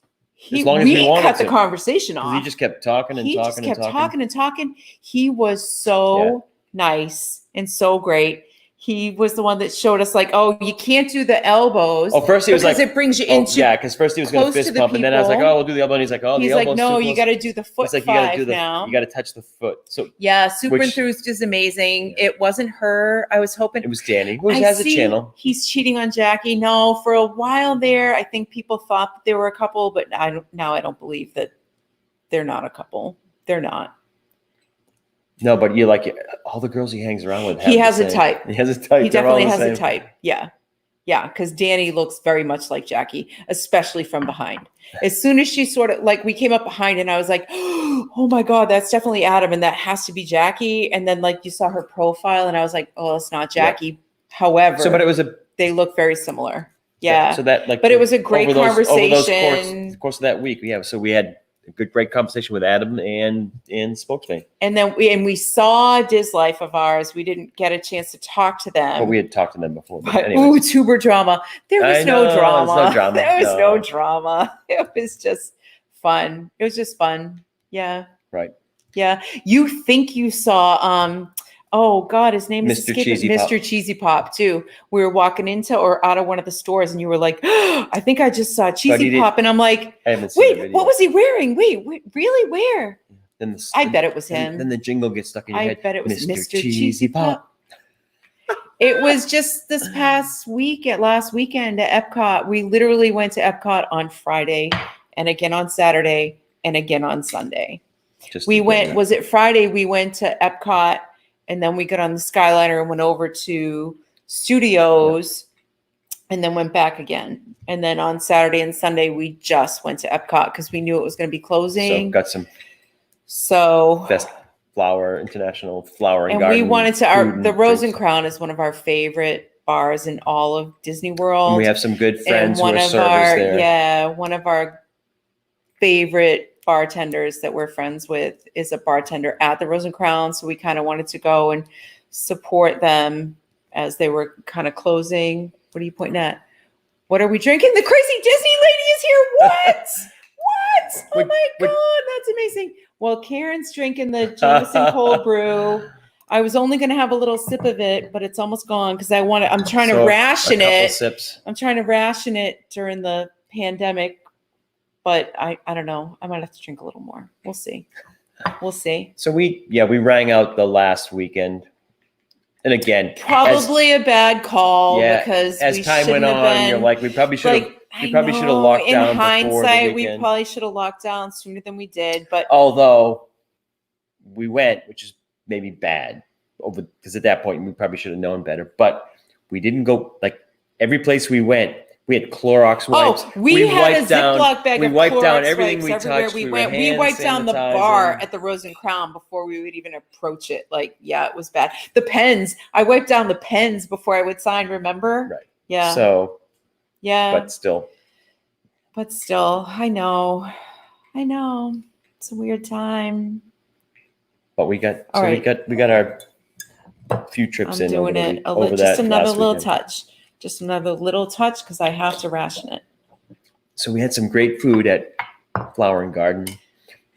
as long as we wanted cut to. the conversation because off. he just kept talking and He talking just and kept talking. talking and talking. He was so nice and so great. He was the one that showed us like, oh, you can't do the elbows. Oh, first he was because like, it brings you oh, into yeah, because first he was going to close to fist the pump, and then I was like, people. oh, we'll do the elbow, and he's like, oh, He's the like, elbow's no, too you close. got to do the foot It's like you got to do five now. you got to touch the foot. So Yeah, super which- enthused is amazing. It wasn't her. I was hoping it was Danny, who I has a see channel. He's cheating on Jackie. No, for a while there, I think people thought that they were a couple, but now I don't believe that they're not a couple. They're not. No, but you like all the girls he hangs around with. He have has the a same- type. He has a type. He They're all definitely the has a same. type. Yeah. Yeah. Because Danny looks very much like Jackie, especially from behind. As soon as she sort of like we came up behind and I was like, oh my God, that's definitely Adam. And that has to be Jackie. And then like you saw her profile and I was like, oh, it's not Jackie. However, So, but it was a they look very similar. Yeah. So that like, But it was a great over those conversation. course of that week. Yeah. So we had a great conversation with Adam and Spokesman. And then we saw Diz Life of ours. We didn't get a chance to talk to them. But we had talked to them before. But But, anyways. ooh, tuber drama. There was I know, no there's drama. no drama. There was No. no drama. It was just fun. It was just fun. Yeah. Right. Yeah. You think you saw oh God, his name is Mr. escaping- Cheesy Pop. Mr. Cheesy Pop too. We were walking into or out of one of the stores and you were like, I think I just saw he Cheesy did- Pop. And I'm like, I haven't seen the wait, video. what was he wearing? Wait, really? Where? Then I bet it was then- him. Then the jingle gets stuck in your I head. bet it was Mr. Cheesy Pop. It was just this last weekend at Epcot. We literally went to Epcot on Friday and again on Saturday and again on Sunday. Just We to went, get was it Friday? We went to Epcot and then we got on the Skyliner and went over to Studios and then went back again. And then on Saturday and Sunday, we just went to Epcot because we knew it was going to be So closing. got some So best international flower and garden we wanted to food and the Rose and drinks. Crown is one of our favorite bars in all of Disney World. And we have some good friends who one are of servers our there. one of our favorite bartenders that we're friends with is a bartender at the Rose and Crown. So we kind of wanted to go and support them as they were kind of closing. What are you pointing at? What are we drinking? The crazy Disney lady is here. What? What? Oh Would- my would- God, that's amazing. Well, Karen's drinking the Jameson cold brew. I was only going to have a little sip of it, but it's almost gone because I'm trying to So, ration a couple it. sips. I'm trying to ration it during the pandemic, but I don't know. I might have to drink a little more. We'll see. We'll see. So we rang out the last weekend. And again, Probably a bad call because as we time went shouldn't have on, been, you're like, we probably should have like, we I probably should have know, locked down in before the hindsight, we weekend. probably should have locked down sooner than we did. But Although we went, which is maybe bad, because at that point we probably should have known better. But we didn't go like every place we went. We had Clorox wipes. we had a wiped down- Ziploc bag we of wiped down Clorox everything wipes we everywhere touched. we We went. were We hand wiped down the bar sanitizing. at the Rose and Crown before we would even approach it. Like, yeah, it was bad. The pens, I wiped down the pens before I would sign. Remember? Right. Yeah. So, yeah. but still, I know. It's a weird time. but we got All right. we got our few trips I'm in over doing the it week, a over little, that just another last little weekend. touch. Just another little touch because I have to ration it. So we had some great food at Flower and Garden.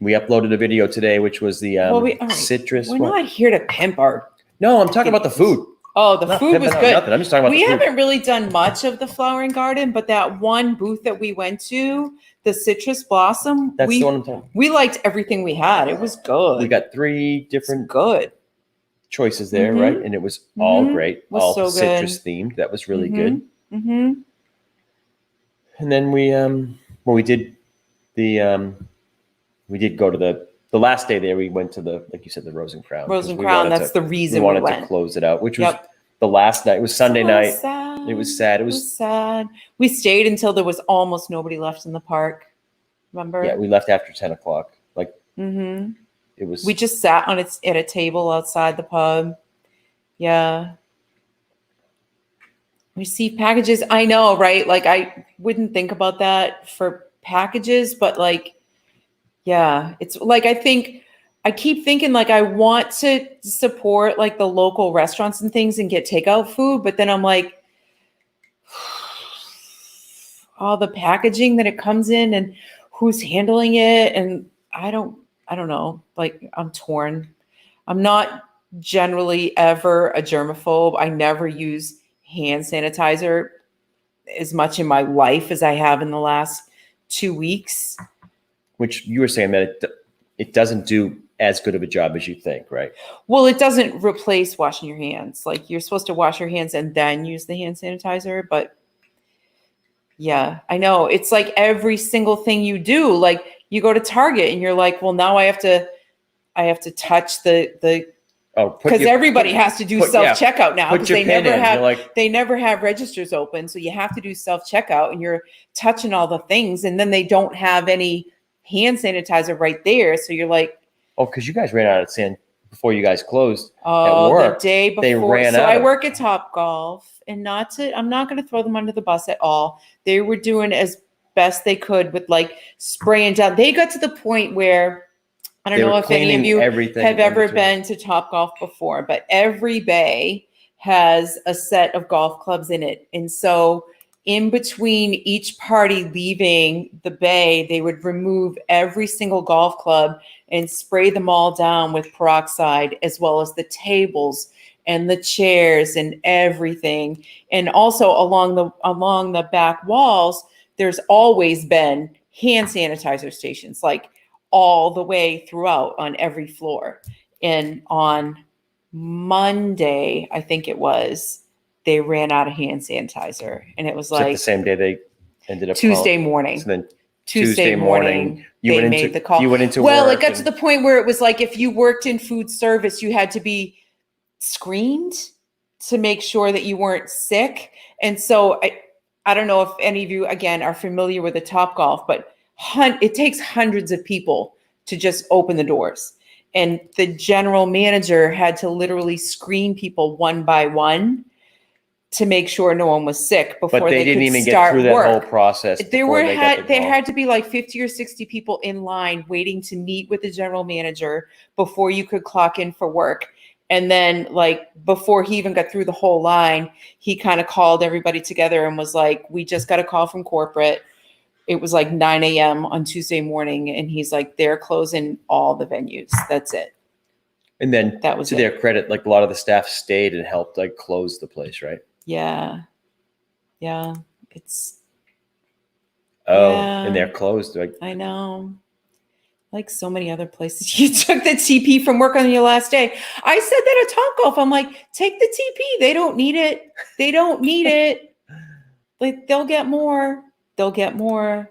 We uploaded a video today, which was the Well, all right. citrus. We're what? not here to pimp our. No, I'm talking about the food. Oh, the Not food was pimping out good. Nothing. I'm just talking about We the food. haven't really done much of the Flower and Garden, but that one booth that we went to, the Citrus Blossom, That's the one I'm talking. we liked everything we had. It was good. We got 3 It's different good. choices there, Mhm. right? And it was all Mhm. great, Was all so good. citrus themed. That was really good. Mm-hmm. And then we did go to the last day there. We went to the, like you said, the Rose and Crown. Rose 'cause and we Crown. wanted That's to- the we reason we wanted to went. close it out, which was Yep. the last night. It was Sunday So night. sad. It was sad. It It was was sad. We stayed until there was almost nobody left in the park. Remember? yeah. We left after 10 o'clock. Like Mm-hmm. it was. We just sat at a table outside the pub. Yeah. Receive packages. I know, right? Like I wouldn't think about that for packages, but like, yeah, it's like I keep thinking like I want to support like the local restaurants and things and get takeout food, but then I'm like, all the packaging that it comes in and who's handling it, and I don't know. Like I'm torn. I'm not generally ever a germaphobe. I never use hand sanitizer as much in my life as I have in the last 2 weeks. Which you were saying that it doesn't do as good of a job as you think, right? Well, it doesn't replace washing your hands. Like you're supposed to wash your hands and then use the hand sanitizer, but yeah, I know. It's like every single thing you do, like you go to Target and you're like, well, now I have to touch the because everybody has to do self-checkout now because they never have registers open. So you have to do self-checkout and you're touching all the things and then they don't have any hand sanitizer right there. So you're like, oh, because you guys ran out of sand before you guys closed oh, at work. the day before. They ran so out I of work at Topgolf and I'm not going to throw them under the bus at all. They were doing as best they could with like spraying down. They got to the point where I don't know if any of you have ever been to Topgolf before, but every bay has a set of golf clubs in it. And so in between each party leaving the bay, they would remove every single golf club and spray them all down with peroxide, as well as the tables and the chairs and everything. And also along the back walls, there's always been hand sanitizer stations, like all the way throughout on every floor. And on Monday, I think it was, they ran out of hand sanitizer. And it was like the same day they ended up Tuesday morning. So then Tuesday morning, they made the call. You went into well, work it got to the point where it was like if you worked in food service, you had to be screened to make sure that you weren't sick. And so I don't know if any of you, again, are familiar with the Topgolf, but it takes hundreds of people to just open the doors. And the general manager had to literally screen people one by one to make sure no one was sick before they didn't could even start get through that work. whole process. There had to be like 50 or 60 people in line waiting to meet with the general manager before you could clock in for work. And then like before he even got through the whole line, he kind of called everybody together and was like, we just got a call from corporate. It was like 9 a.m. on Tuesday morning. And he's like, they're closing all the venues. That's it. And then that was to their credit, like a lot of the staff stayed and helped like close the place, right? Yeah. Yeah. It's. And they're closed. Like, I know. Like so many other places. You took the TP from work on your last day. I said that at Topgolf. I'm like, take the TP. They don't need it. They don't need it. Like they'll get more. They'll get more.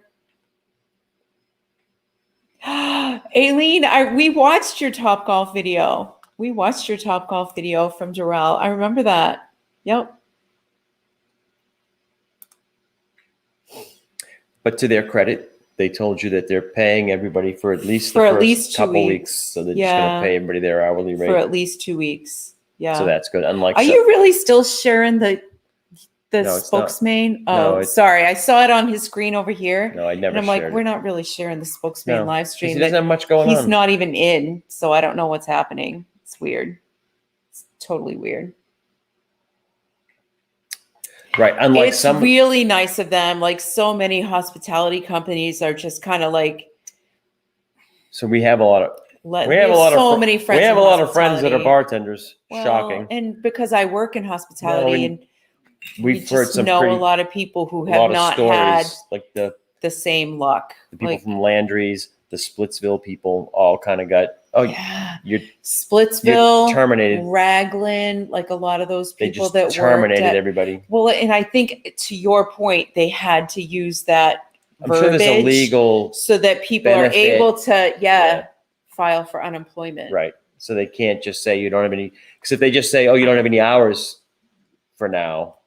Aileen, we watched your Topgolf video. We watched your Topgolf video from Jarrell. I remember that. Yep. But to their credit, they told you that they're paying everybody for at least the first couple weeks. So they're just going to pay everybody their hourly rate. For at least 2 weeks. Yeah. So that's good. Unlike Are you really still sharing the spokesman? Oh, no, sorry. I saw it on his screen over here. No, I never And I'm like, we're not really sharing the spokesman live stream. He doesn't have much going on. He's not even in, so I don't know what's happening. It's weird. It's totally weird. Right. Unlike it's really nice of them. Like so many hospitality companies are just kind of like. So we have a lot of. We have a lot of friends that are bartenders. Shocking. And because I work in hospitality, and we've heard some a lot of people who have not had like the same luck. The people from Landry's, the Splitsville people, all kind of got. Oh, yeah. You're Splitsville, terminated. Raglan, like a lot of those people that terminated everybody. Well, and I think to your point, they had to use that verbiage. Sure there's a legal so that people are able to file for unemployment. Right. So they can't just say you don't have any. Because if they just say, oh, you don't have any hours for now.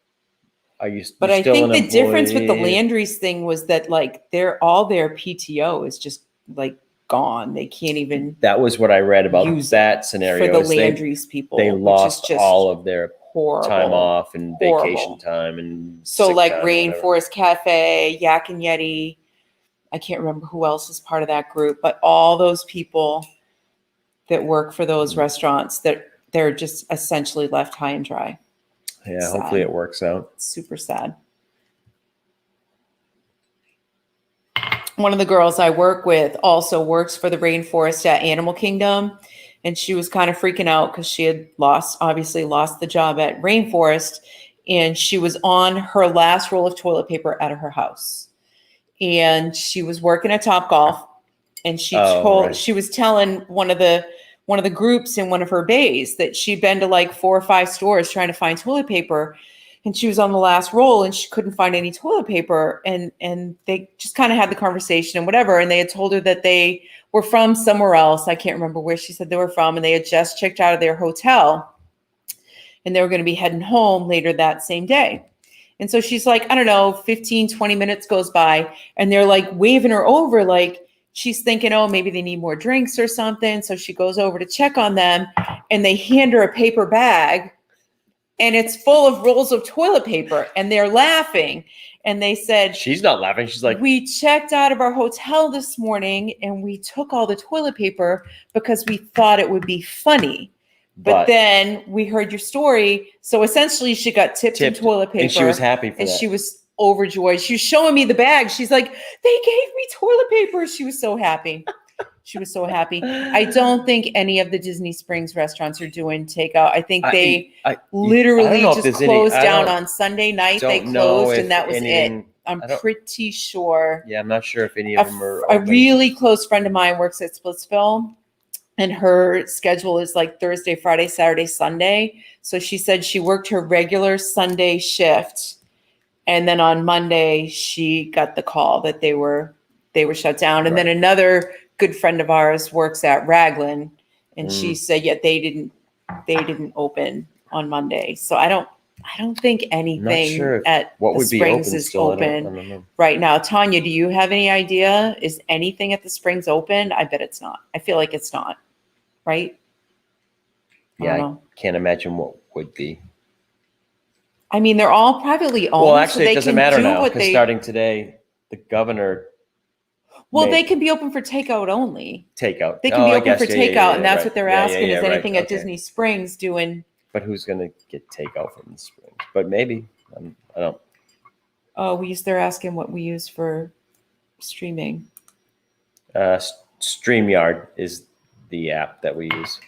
Are you? But I think the difference with the Landry's thing was that like all their PTO is just like gone. They can't even That was what I read about use that scenario. for the is they Landry's people. they which is lost just all of their horrible. time off and Horrible. vacation time and So sick like time, whatever. Rainforest Cafe, Yak and Yeti. I can't remember who else is part of that group, but all those people that work for those restaurants, that they're just essentially left high and dry. Yeah, Sad. hopefully it works out. Super sad. One of the girls I work with also works for the Rainforest at Animal Kingdom. And she was kind of freaking out because she had obviously lost the job at Rainforest. And she was on her last roll of toilet paper out of her house. And she was working at Topgolf. And she was telling one of the groups in one of her bays that she'd been to like 4 or 5 stores trying to find toilet paper. And she was on the last roll and she couldn't find any toilet paper. And they just kind of had the conversation and whatever. And they had told her that they were from somewhere else. I can't remember where she said they were from. And they had just checked out of their hotel and they were going to be heading home later that same day. And so she's like, I don't know, 15, 20 minutes goes by and they're like waving her over. Like she's thinking, oh, maybe they need more drinks or something. So she goes over to check on them and they hand her a paper bag. And it's full of rolls of toilet paper and they're laughing. And they said, she's not laughing. She's like, we checked out of our hotel this morning and we took all the toilet paper because we thought it would be funny. But then we heard your story. So essentially she got tipped in toilet paper. And she was happy for that. And she was overjoyed. She was showing me the bag. She's like, they gave me toilet paper. She was so happy. She was so happy. I don't think any of the Disney Springs restaurants are doing takeout. I think they literally just closed down on Sunday night. They closed and that was it. I'm pretty sure. Yeah, I'm not sure if any of them are A open. really close friend of mine works at Splitsville and her schedule is like Thursday, Friday, Saturday, Sunday. So she said she worked her regular Sunday shift. And then on Monday, she got the call that they were shut down. And then another good friend of ours works at Raglan, and she said, yeah, they didn't open on Monday. So I don't think anything at the Springs is open right now. Tanya, do you have any idea? Is anything at the Springs open? I bet it's not. I feel like it's not, right? Yeah, I can't imagine what would be. I mean, they're all privately owned. Well, actually, so it doesn't matter now because starting today, the governor. Well, they can be open for takeout only. Takeout. They can be open for takeout, and that's what they're asking. Is anything at Disney Springs doing? But who's going to get takeout from the Springs? But maybe. I don't. Oh, they're asking what we use for streaming. StreamYard is the app that we use.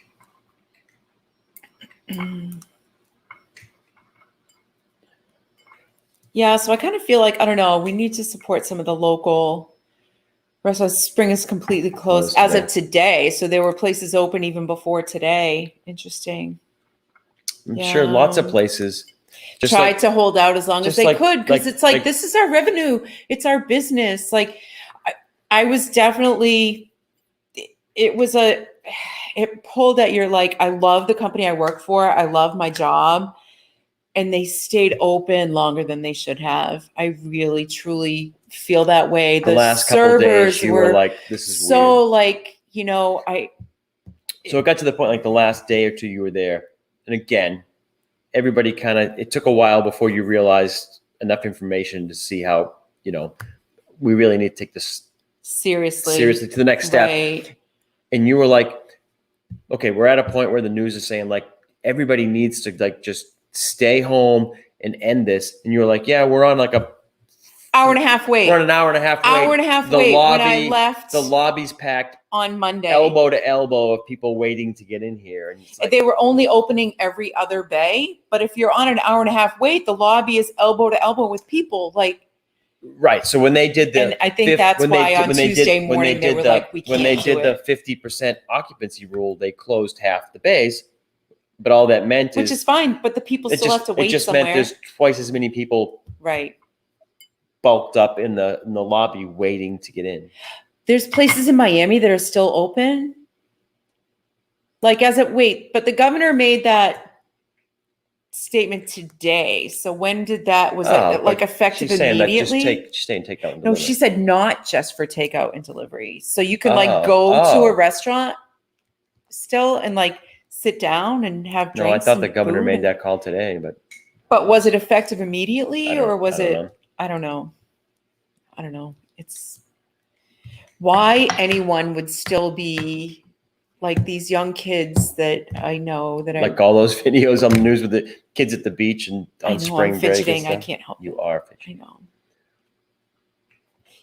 Yeah, so I kind of feel like, I don't know, we need to support some of the local restaurants. Spring is completely closed as of today. So there were places open even before today. Interesting. I'm sure lots of places tried to hold out as long as they could because it's like, this is our revenue. It's our business. Like I was definitely, it pulled at your, like, I love the company I work for. I love my job. And they stayed open longer than they should have. I really, truly feel that way. The last couple of days, you were like, "This is so weird." Like, you know, So it got to the point, like the last day or two, you were there, and again, everybody kind of. It took a while before you realized enough information to see how we really need to take this seriously to the next step. Right. And you were like, "Okay, we're at a point where the news is saying like everybody needs to like just." Stay home and end this. And you were like, yeah, we're on like a hour and a half wait. We're on an hour and a half wait. Hour and a half wait when I left. The lobby's packed on Monday. Elbow to elbow of people waiting to get in here. And it's like, they were only opening every other bay. But if you're on an hour and a half wait, the lobby is elbow to elbow with people. Like, right. So when they did the, and I think that's why on Tuesday morning they were like, we can't do it. When they did the 50% occupancy rule, they closed half the bays. But all that meant which is fine, but the people still have to wait somewhere. It just meant there's twice as many people bulked up in the lobby waiting to get in. There's places in Miami that are still open. Like but the governor made that statement today. So when did that, was Oh, it like but effective she's saying that immediately? she's saying takeout and No, deliver. she said not just for takeout and delivery. So you can like Oh, go to a oh. restaurant still and like sit down and have No, I drinks thought the and governor food made and- that call today, But was it effective immediately or was I don't it, know. I don't know. I don't know. It's why anyone would still be like these young kids that I know that Like all those videos on the news with the kids at the beach and I on know spring I'm break and fidgeting. I stuff. can't help You it. are I fidgeting. know.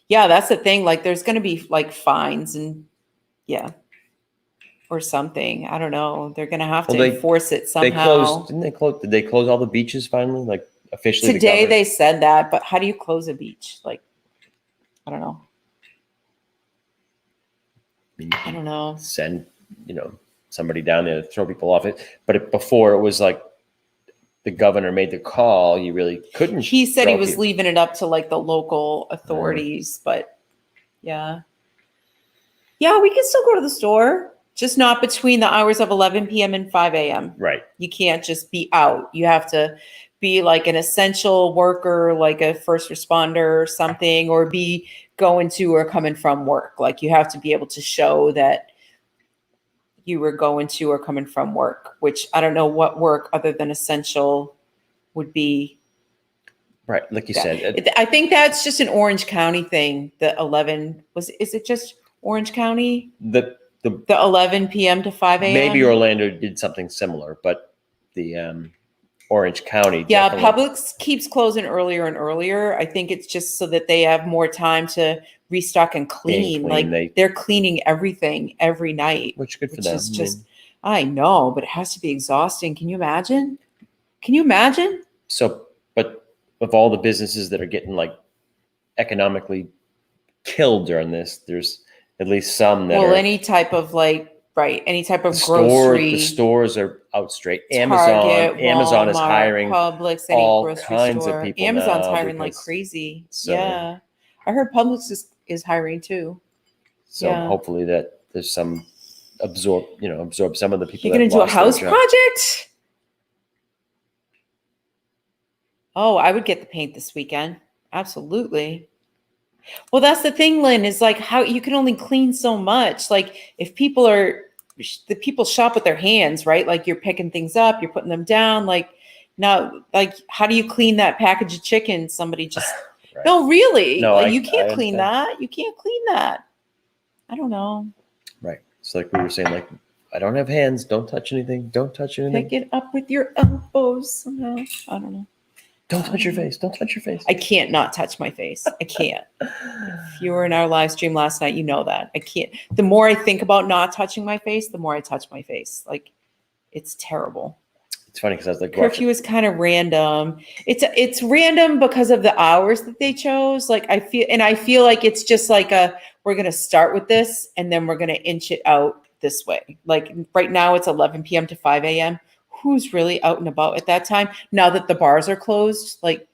Yeah, that's the thing. Like there's going to be like fines and yeah, or something. I don't know. They're going to have to Well, enforce it They closed, somehow. didn't they close? Did they close all the beaches finally? Like officially? Today they said that, but how do you close a beach? Like, I don't know. I don't know. Send, somebody down there to throw people off it. But before it was like the governor made the call, you really couldn't. He said he throw was people. leaving it up to like the local authorities, but yeah. Yeah, we can still go to the store, just not between the hours of 11 p.m. and 5 a.m. Right. You can't just be out. You have to be like an essential worker, like a first responder or something, or be going to or coming from work. Like you have to be able to show that you were going to or coming from work, which I don't know what work other than essential would be. Right. Like you said, I think that's just an Orange County thing. The 11 is it just Orange County? the The 11 p.m. to 5 a.m. maybe Orlando did something similar, but the Orange County. Yeah, definitely, Publix keeps closing earlier and earlier. I think it's just so that they have more time to restock and clean. Like they're cleaning everything every night, which good for which them. is just, I know, but it has to be exhausting. Can you imagine? Can you imagine? So, but of all the businesses that are getting like economically killed during this, there's at least some that Well, are any type of like, right, any type of the grocery, stores are out straight. Target, Amazon is Walmart, hiring Publix, any all grocery kinds of store. people Amazon's now hiring like because crazy. so Yeah. I heard Publix is hiring too. Yeah. hopefully that there's some absorb some of the people You're that going to do a lost their house job. project? Oh, I would get the paint this weekend. Absolutely. Well, that's the thing, Lynn, is like how you can only clean so much. Like if the people shop with their hands, right? Like you're picking things up, you're putting them down. Like now, like how do you clean that package of chicken? Somebody just, Right. no, really. No, Like, you I can't clean understand. that. You can't clean that. I don't know. Right. It's like we were saying, like, I don't have hands. Don't touch anything. Don't touch anything. Pick it up with your elbows somehow. I don't know. Don't touch your face. Don't touch your face. I can't not touch my face. I can't. If you were in our live stream last night, you know that. I can't. The more I think about not touching my face, the more I touch my face. Like, it's terrible. It's funny because I was like, Curfew is kind of random. It's random because of the hours that they chose. Like I feel like it's just like we're gonna start with this and then we're gonna inch it out this way. Like right now it's 11 p.m. to 5 a.m. Who's really out and about at that time? Now that the bars are closed, like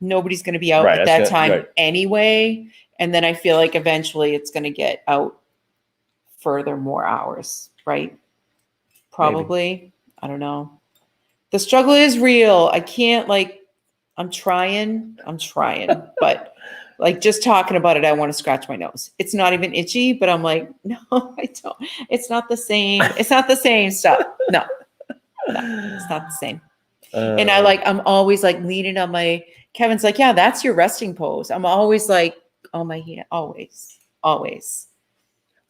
nobody's gonna be out Right, at that's that time right. anyway. And then I feel like eventually it's gonna get out further more hours, right? Probably. I don't know. The struggle is real. I can't I'm trying, but like just talking about it, I want to scratch my nose. It's not even itchy, but I'm like, no, I don't. It's not the same. It's not the same stuff. No, it's not the same. And I'm always like leaning on Kevin's like, yeah, that's your resting pose. I'm always like, oh my hand, always.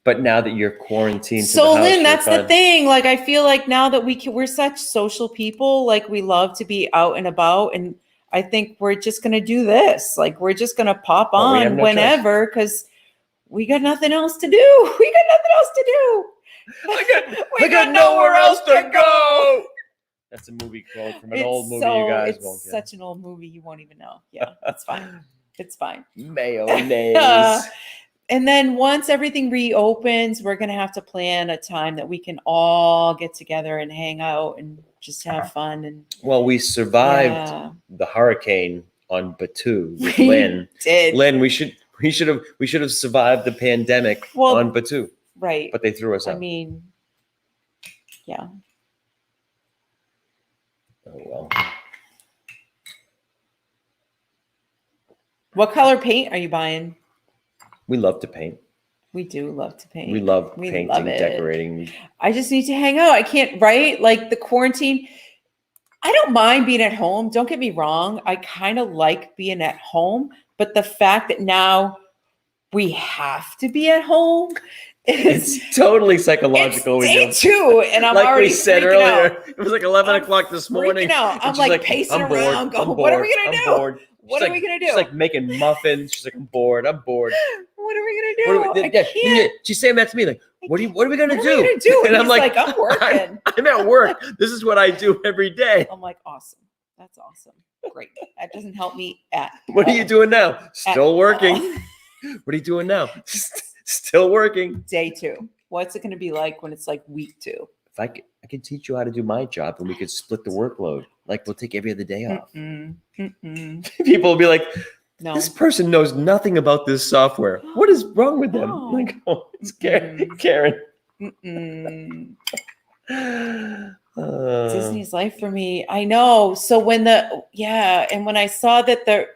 But now that you're quarantined, So to the house, Lynn, that's the fine. thing. Like, I feel like now that we're such social people, like we love to be out and about. And I think we're just going to do this. Like, we're just going to pop Well, we have on no whenever because we got nothing else to do. We got nothing else to do. I got nowhere else to go. That's a movie quote from an old movie you guys won't It's get. such an old movie. You won't even know. Yeah, it's fine. It's fine. Mayonnaise. And then once everything reopens, we're going to have to plan a time that we can all get together and hang out and just have fun. And Well, we survived the hurricane on Batu with we Lynn. did. Lynn, we should have survived the pandemic on Batu. Right. But they threw us out. I mean, yeah. Oh well. What color paint are you buying? We love to paint. We do love to paint. We love We painting, love it. decorating. I just need to hang out. I can't, right? Like the quarantine. I don't mind being at home. Don't get me wrong. I kind of like being at home, but the fact that now we have to be at home is It's totally psychological. it's day 2, and I'm like already we said freaking earlier, out. it was like 11 I'm o'clock this morning. freaking out. and I'm she's like pacing I'm bored. around, I'm going, bored. "What are we gonna I'm do? bored." What are we gonna do? She's like making muffins. She's like, I'm bored. I'm bored. What are we gonna do? I Yeah, can't. she's saying that to me, like, what are we gonna What do? are we gonna do? And I'm he's like, I'm working. I'm at work. This is what I do every day. I'm like, awesome. That's awesome. Great. That doesn't help me at What are you doing now? Still all. working. What are you doing now? Still working. Day 2. What's it going to be like when it's like week 2? If I can teach you how to do my job, and we could split the workload. Like we'll take every other day off. People will be like, No. this person knows nothing about this software. What is wrong with them? No. Like, oh, it's Karen. Disney's life for me. I know. So when and when I saw that the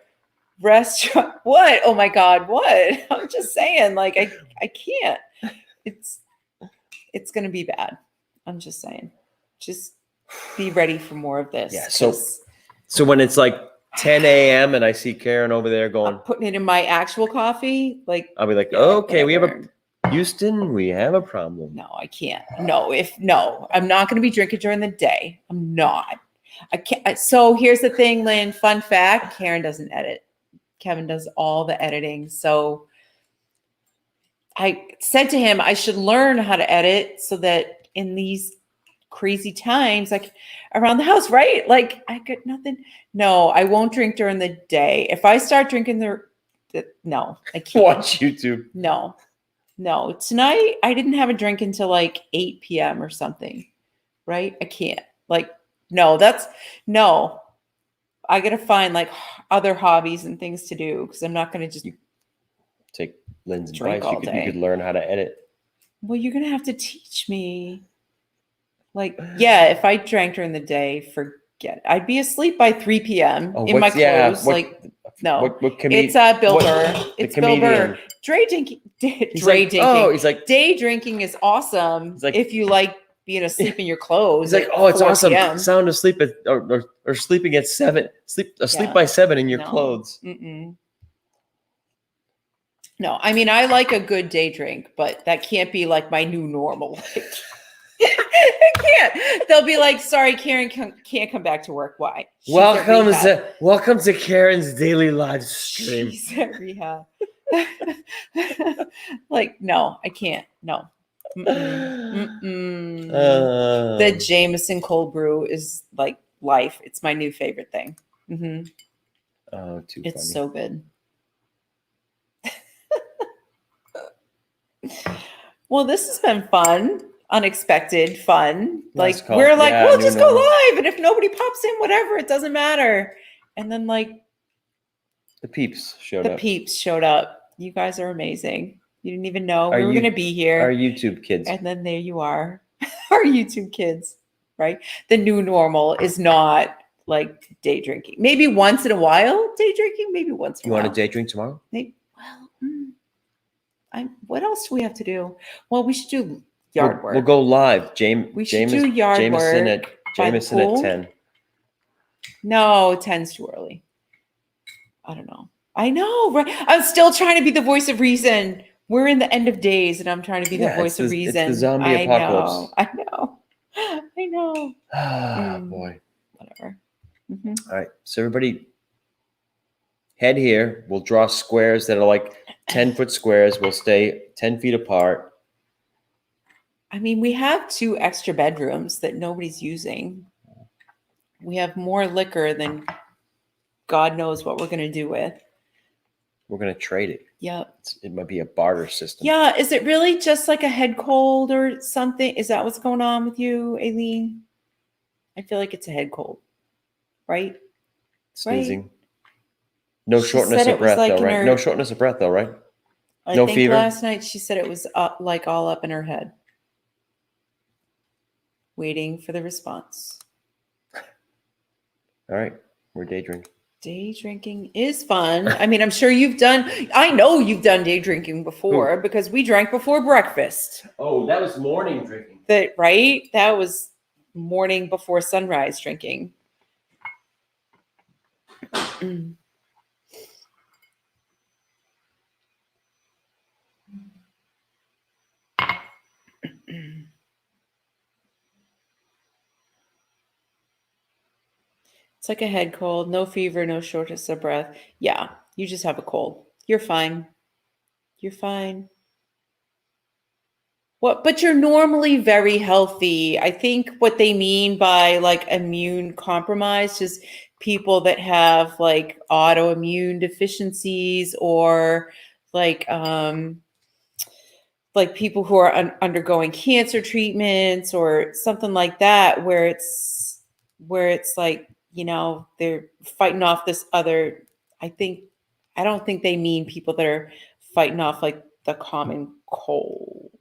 restaurant, what? Oh my God, what? I'm just saying, like, I can't. It's gonna be bad. I'm just saying. Just be ready for more of this. Yeah. So when it's like 10 a.m. and I see Karen over there going, I'm putting it in my actual coffee, like I'll be like, yeah, okay, whatever. Houston, we have a problem. No, I can't. No, I'm not going to be drinking during the day. I'm not. I can't. So here's the thing, Lynn. Fun fact: Karen doesn't edit. Kevin does all the editing. So I said to him, I should learn how to edit so that in these crazy times, like around the house, right? Like I got nothing. No, I won't drink during the day. If I start drinking no, I can't. Watch YouTube. No, tonight I didn't have a drink until like 8 p.m. or something, right? I can't. Like, no. I got to find like other hobbies and things to do because I'm not going to just take Lynn's drink advice. all You day. could learn how to edit. Well, you're going to have to teach me. Like, yeah, if I drank during the day, forget it. I'd be asleep by 3 p.m. in my clothes. No, it's Bill Burr. It's Bill Burr. Day drinking. He's like, day drinking is awesome like, if you like being asleep in your clothes. He's like, oh, it's awesome. PM. Sound asleep at or sleeping at 7. Asleep by 7 in your clothes. No, I mean I like a good day drink, but that can't be like my new normal. It can't. They'll be like, sorry, Karen can't come back to work. Why? Welcome to Karen's daily live stream. She's at rehab. Like, no, I can't. No. The Jameson cold brew is like life. It's my new favorite thing. Oh, too funny. It's so good. Well, this has been fun. Unexpected fun. Like we're like, we'll just go live, and if nobody pops in, whatever, it doesn't matter. And then like the peeps showed up. You guys are amazing. You didn't even know we were going to be here. Our YouTube kids. And then there you are. Our YouTube kids, right? The new normal is not like day drinking. Maybe once in a while, day drinking. Maybe once in a while. You want a day drink tomorrow? What else do we have to do? Well, we should do yard work. We'll go live. We should do yard work. Jameson at 10. No, 10's too early. I don't know. I know, right? I'm still trying to be the voice of reason. We're in the end of days, and I'm trying to be the voice of reason. It's the zombie apocalypse. I know. Ah, boy. Whatever. All right. So everybody head here. We'll draw squares that are like 10-foot squares. We'll stay 10 feet apart. I mean, we have 2 extra bedrooms that nobody's using. We have more liquor than God knows what we're going to do with. We're going to trade it. Yep. It might be a barter system. Yeah. Is it really just like a head cold or something? Is that what's going on with you, Aileen? I feel like it's a head cold, right? Sneezing. Right? No shortness of breath, though, right? No shortness of breath, though, right? No fever? Last night she said it was like all up in her head. Waiting for the response. All right. We're day drinking. Day drinking is fun. I mean, I'm sure I know you've done day drinking before because we drank before breakfast. Oh, that was morning drinking. Right? That was morning before sunrise drinking. It's like a head cold, no fever, no shortness of breath. Yeah, you just have a cold. You're fine. You're fine. What? But you're normally very healthy. I think what they mean by like immune compromised is people that have like autoimmune deficiencies or like people who are undergoing cancer treatments or something like that, where it's like, they're fighting off this other. I don't think they mean people that are fighting off like the common cold.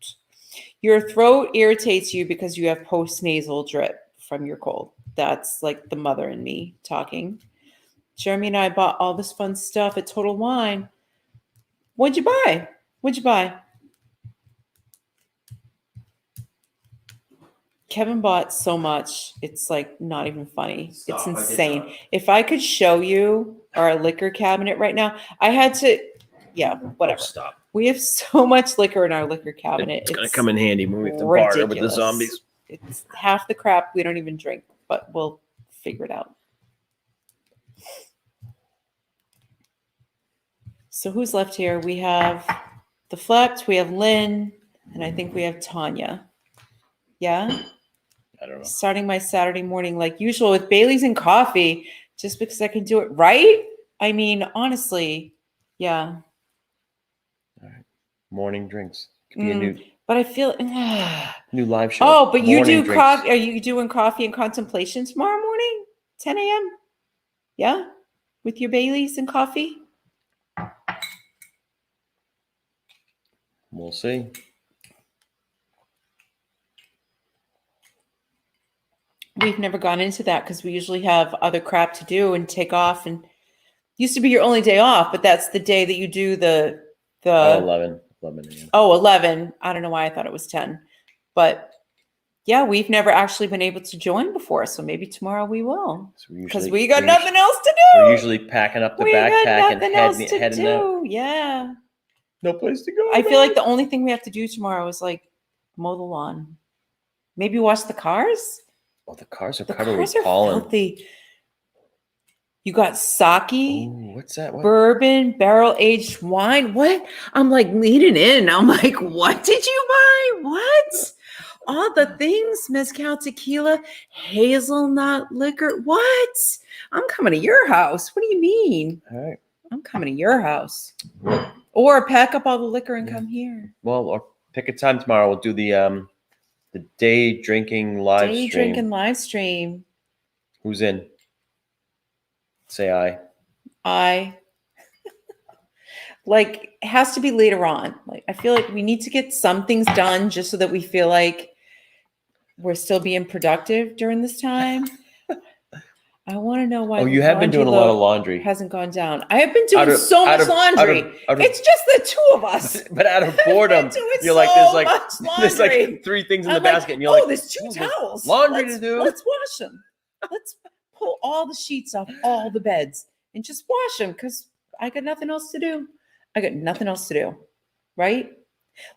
Your throat irritates you because you have postnasal drip from your cold. That's like the mother in me talking. Jeremy and I bought all this fun stuff at Total Wine. What'd you buy? Kevin bought so much, it's like not even funny. Stop, it's insane. If I could show you our liquor cabinet right now, I had to, whatever. Oh, stop. We have so much liquor in our liquor cabinet. It's going to come in handy when we have to barter with the ridiculous. zombies. It's half the crap we don't even drink, but we'll figure it out. So who's left here? We have the Flept, we have Lynn, and I think we have Tanya. Yeah? I don't know. Starting my Saturday morning like usual with Bailey's and coffee, just because I can do it, right? I mean, honestly, yeah. All right. Morning drinks. Could be a new. But I feel new live show. Oh, but you Morning do drinks. coffee? Are you doing coffee and contemplation tomorrow morning, 10 a.m.? Yeah, with your Bailey's and coffee. We'll see. We've never gone into that because we usually have other crap to do and take off. And used to be your only day off, but that's the day that you do the 11 a.m. Oh, 11. I don't know why I thought it was 10. But yeah, we've never actually been able to join before. So maybe tomorrow we will. Because we got nothing else to do. We're usually packing up the backpack and heading out. Yeah. No place to go. I feel like the only thing we have to do tomorrow is like mow the lawn. Maybe wash the cars. Oh, the cars are The covered cars with are pollen. filthy. You got sake, what's that? What? bourbon, barrel aged wine. What? I'm like leaning in. I'm like, what did you buy? What? All the things, mezcal, tequila, hazelnut liquor. What? I'm coming to your house. What do you mean? All right. I'm coming to your house. Well, or pack up all the liquor and come here. Well, or pick a time tomorrow. We'll do the day drinking live stream. Day drinking live stream. Who's in? Say aye. Aye. Like, it has to be later on. Like, I feel like we need to get some things done just so that we feel like we're still being productive during this time. I want to know why. Oh, you have been doing a lot of laundry. Hasn't gone down. I have been doing so much laundry. It's just the two of us. But out of boredom, you're like, there's like 3 things in the basket, and you're like, there's 2 towels. Laundry to do. Let's wash them. Let's pull all the sheets off all the beds and just wash them because I got nothing else to do. Right?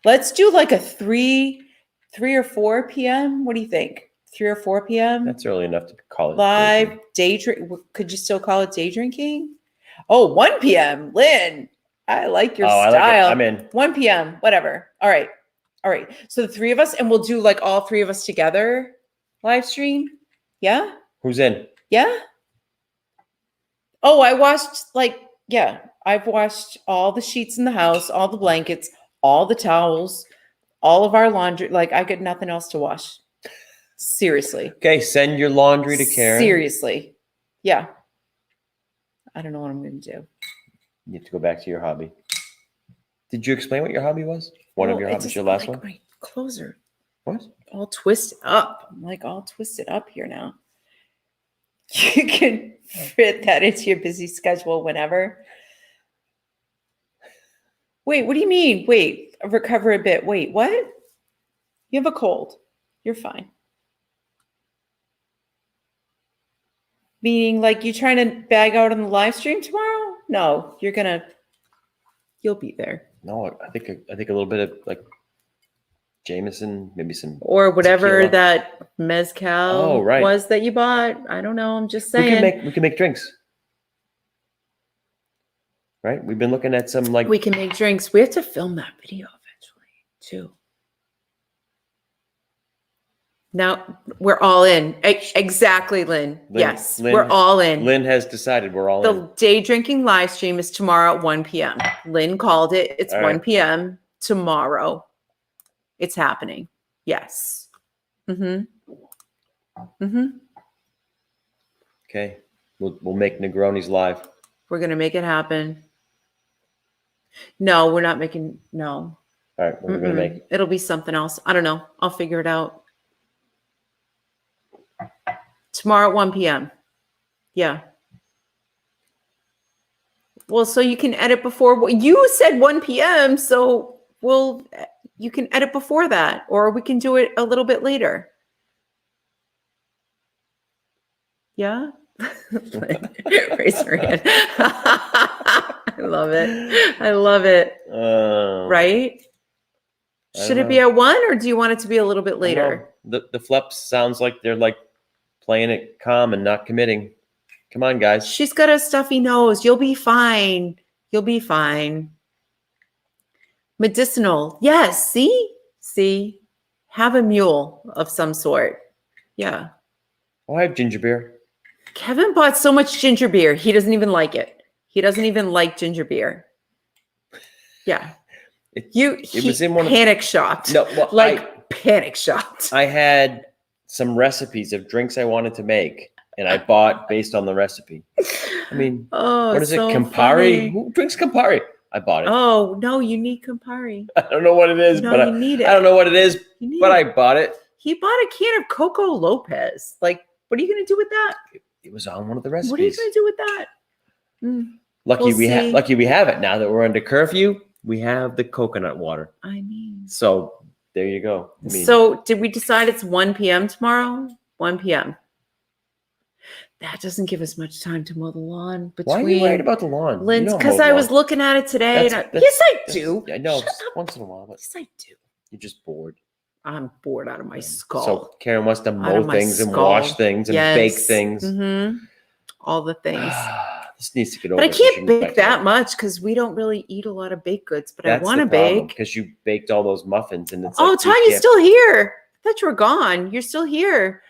Let's do like a 3 or 4 p.m. What do you think? 3 or 4 p.m. That's early enough to call it live day drink. Could you still call it day drinking? Oh, 1 p.m. Lynn, I like your style. I like it. I'm in. 1 p.m. Whatever. All right. So the 3 of us, and we'll do like all 3 of us together live stream. Yeah. Who's in? Yeah. Oh, I've washed all the sheets in the house, all the blankets, all the towels, all of our laundry. Like, I got nothing else to wash. Seriously. Okay, send your laundry to Karen. Seriously. Yeah. I don't know what I'm going to do. You have to go back to your hobby. Did you explain what your hobby was? One of your hobbies, your last one? My clothes are what? all twisted up. I'm like all twisted up here now. You can fit that into your busy schedule whenever. Wait, what do you mean? Wait, recover a bit. Wait, what? You have a cold. You're fine. Meaning like you trying to bag out on the live stream tomorrow? No, you'll be there. No, I think a little bit of like Jameson, maybe some Or whatever tequila. that mezcal right. was that you bought. I don't know. I'm just We saying. can make drinks. Right? We've been looking at some like We can make drinks. We have to film that video eventually too. Now we're all in. Exactly, Lynn. Yes, Lynn- we're all in. Lynn has decided we're all The in. day drinking live stream is tomorrow at 1 p.m. Lynn called it. It's All 1 right. p.m. tomorrow. It's happening. Yes. Mm-hmm. Mm-hmm. Okay. We'll make Negronis live. We're gonna make it happen. No, we're not making. No. All right, what are we gonna make? It'll be something else. I don't know. I'll figure it out. Tomorrow at 1 p.m. Yeah. Well, so you can edit before. You said 1 p.m. So you can edit before that, or we can do it a little bit later. Yeah. Raise your hand. I love it. I love it. Right? Should it be at 1, or do you want it to be a little bit later? The Fleps sounds like they're like playing it calm and not committing. Come on, guys. She's got a stuffy nose. You'll be fine. You'll be fine. Medicinal. Yes. See? Have a mule of some sort. Yeah. Oh, I have ginger beer. Kevin bought so much ginger beer. He doesn't even like it. He doesn't even like ginger beer. Yeah. It was in one panic shocked. No, well, panic shocked. I had some recipes of drinks I wanted to make, and I bought based on the recipe. I mean, what is it? Campari? Funny. Who drinks Campari? I bought it. Oh, no, you need Campari. I don't know what it is, No, but you need it. I don't know what it is, but I bought it. He bought a can of Coco Lopez. Like, what are you going to do with that? It was on one of the recipes. What are you going to do with that? Lucky We'll we have it now that we're under curfew. We have the coconut water. I mean, so there you go. So did we decide it's 1 p.m. tomorrow? 1 p.m. That doesn't give us much time to mow the lawn. Why are you worried about the lawn? Lynn's, because I was looking at it today. Yes, I do. I know, once in a while. But yes, I do. You're just bored. I'm bored out of my skull. So Karen wants to mow things and wash things and bake things. All the things. This needs to get over. But I can't bake that much because we don't really eat a lot of baked goods. But I want to bake. Because you baked all those muffins and it's Tanya's still here. I thought you were gone. You're still here.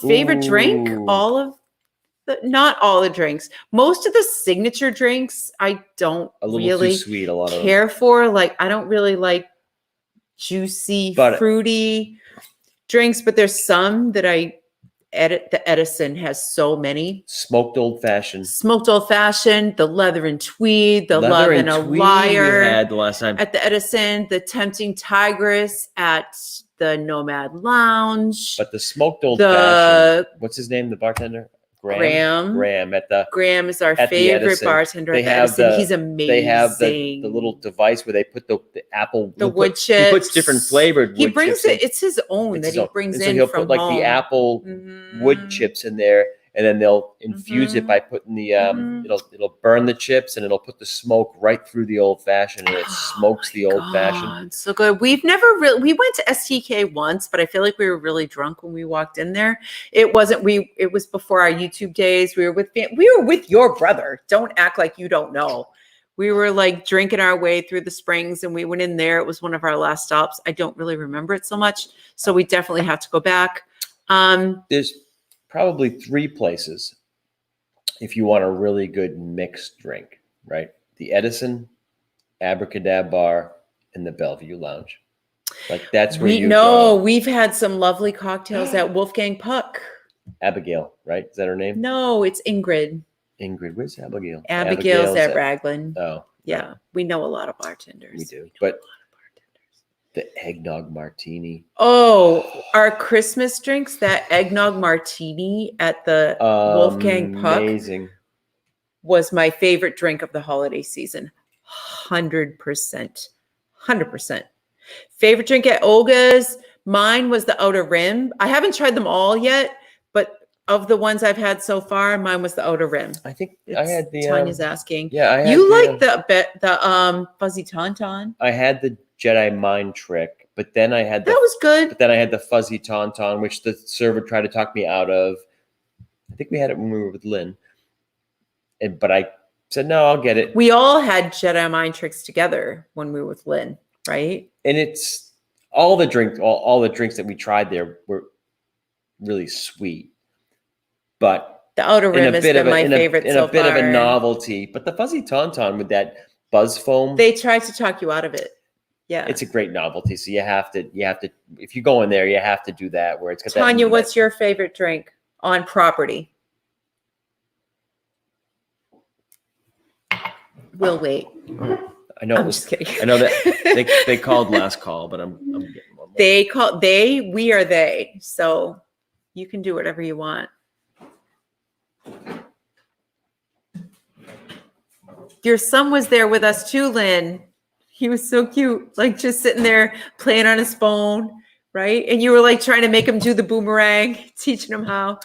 Favorite drink? Not all the drinks. Most of the signature drinks I don't really too sweet, a lot of care for. Like I don't really like juicy, fruity drinks, but there's some that I edit. The Edison has so many. Smoked old fashioned, the leather and tweed, the love and a liar. We had the last time at the Edison, the tempting tigress at the Nomad Lounge. But the smoked old fashioned. What's his name? The bartender. Graham is our favorite bartender. They have he's amazing. They have the little device where they put the apple, the wood chips. He puts different flavored. He brings it. It's his own that he brings in. So he'll from put like home. the apple wood chips in there, and then they'll infuse it by putting the it'll burn the chips and it'll put the smoke right through the old fashioned, and it smokes the old fashioned. So good. We've never really. We went to STK once, but I feel like we were really drunk when we walked in there. It wasn't. It was before our YouTube days. We were with your brother. Don't act like you don't know. We were like drinking our way through the springs, and we went in there. It was one of our last stops. I don't really remember it so much, so we definitely have to go back. There's probably 3 places if you want a really good mixed drink, right? The Edison, Abracadabra Bar, and the Bellevue Lounge. Like that's where you go. We've had some lovely cocktails at Wolfgang Puck. Abigail, right? Is that her name? No, it's Ingrid. Ingrid, where's Abigail? Abigail's at Raglan. Oh. Yeah. We know a lot of bartenders. We do. But The eggnog martini. Oh, our Christmas drinks, that eggnog martini at the Wolfgang Puck Amazing. was my favorite drink of the holiday season. 100%. 100%. Favorite drink at Olga's, mine was the Outer Rim. I haven't tried them all yet, but of the ones I've had so far, mine was the Outer Rim. I think I had the Tanya's asking. Yeah, I had You the, like the fuzzy tauntaun? I had the Jedi mind trick, but then I had That the was good. but then I had the fuzzy tauntaun, which the server tried to talk me out of. I think we had it when we were with Lynn, but I said no, I'll get it. We all had Jedi mind tricks together when we were with Lynn, right? And it's all the drinks that we tried there were really sweet, but The Outer Rim has been my favorite so a bit of a far. novelty. But the fuzzy tauntaun with that buzz foam, They tried to talk you out of it. Yeah. it's a great novelty. So you have to if you go in there, you have to do that where it's got Tanya, that, what's your favorite drink on property? We'll wait. I know I'm just kidding. I know that they called last call, but I'm getting one more. We are they. So you can do whatever you want. Your son was there with us too, Lynn. He was so cute, like just sitting there playing on his phone, right? And you were like trying to make him do the boomerang, teaching him how.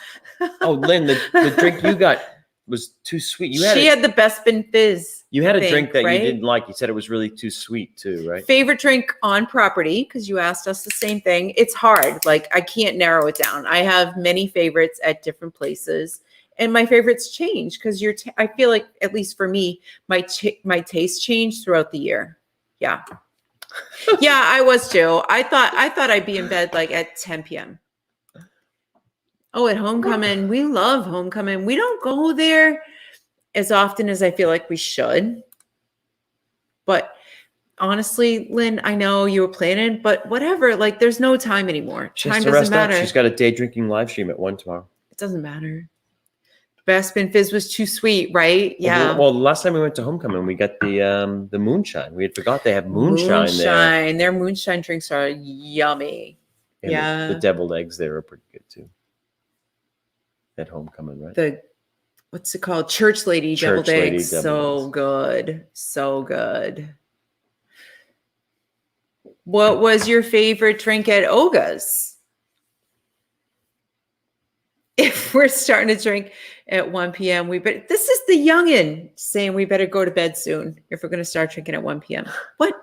Oh, Lynn, the drink you got was too sweet. She had the best bin fizz. You had I a think, drink that right? you didn't like. You said it was really too sweet too, right? Favorite drink on property, because you asked us the same thing. It's hard. Like I can't narrow it down. I have many favorites at different places, and my favorites change because I feel like, at least for me, my taste changed throughout the year. Yeah, yeah, I was too. I thought I'd be in bed like at 10 p.m. Oh, at Homecoming, we love Homecoming. We don't go there as often as I feel like we should. But honestly, Lynn, I know you were planning, but whatever. Like, there's no time anymore. Time doesn't matter. She's got a day drinking live stream at 1 tomorrow. It doesn't matter. Best Bin Fizz was too sweet, right? Yeah. Well, the last time we went to Homecoming, we got the moonshine. We had forgot they have moonshine there. Their moonshine drinks are yummy. And yeah. The deviled eggs there are pretty good too. At Homecoming, right? What's it called? Church Lady Church deviled Lady eggs. deviled So eggs. good. So good. What was your favorite drink at Oga's? If we're starting to drink at 1 p.m., this is the youngin saying we better go to bed soon if we're going to start drinking at 1 p.m. What?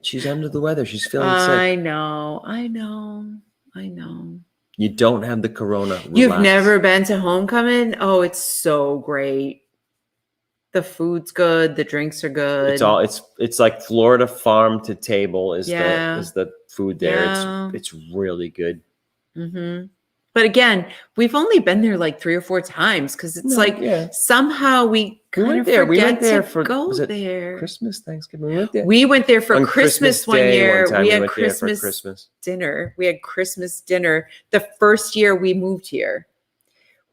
She's under the weather. She's feeling sick. I know. You don't have the corona. Relax. You've never been to Homecoming? Oh, it's so great. The food's good. The drinks are good. It's like Florida farm to table is the food there. Yeah. It's really good. Mm-hmm. But again, we've only been there like 3 or 4 times because it's somehow we kind of forget we went there to go there. Christmas, Thanksgiving. We went there. We went there for Christmas one year. One time we had went there for Christmas dinner. We had Christmas dinner the first year we moved here.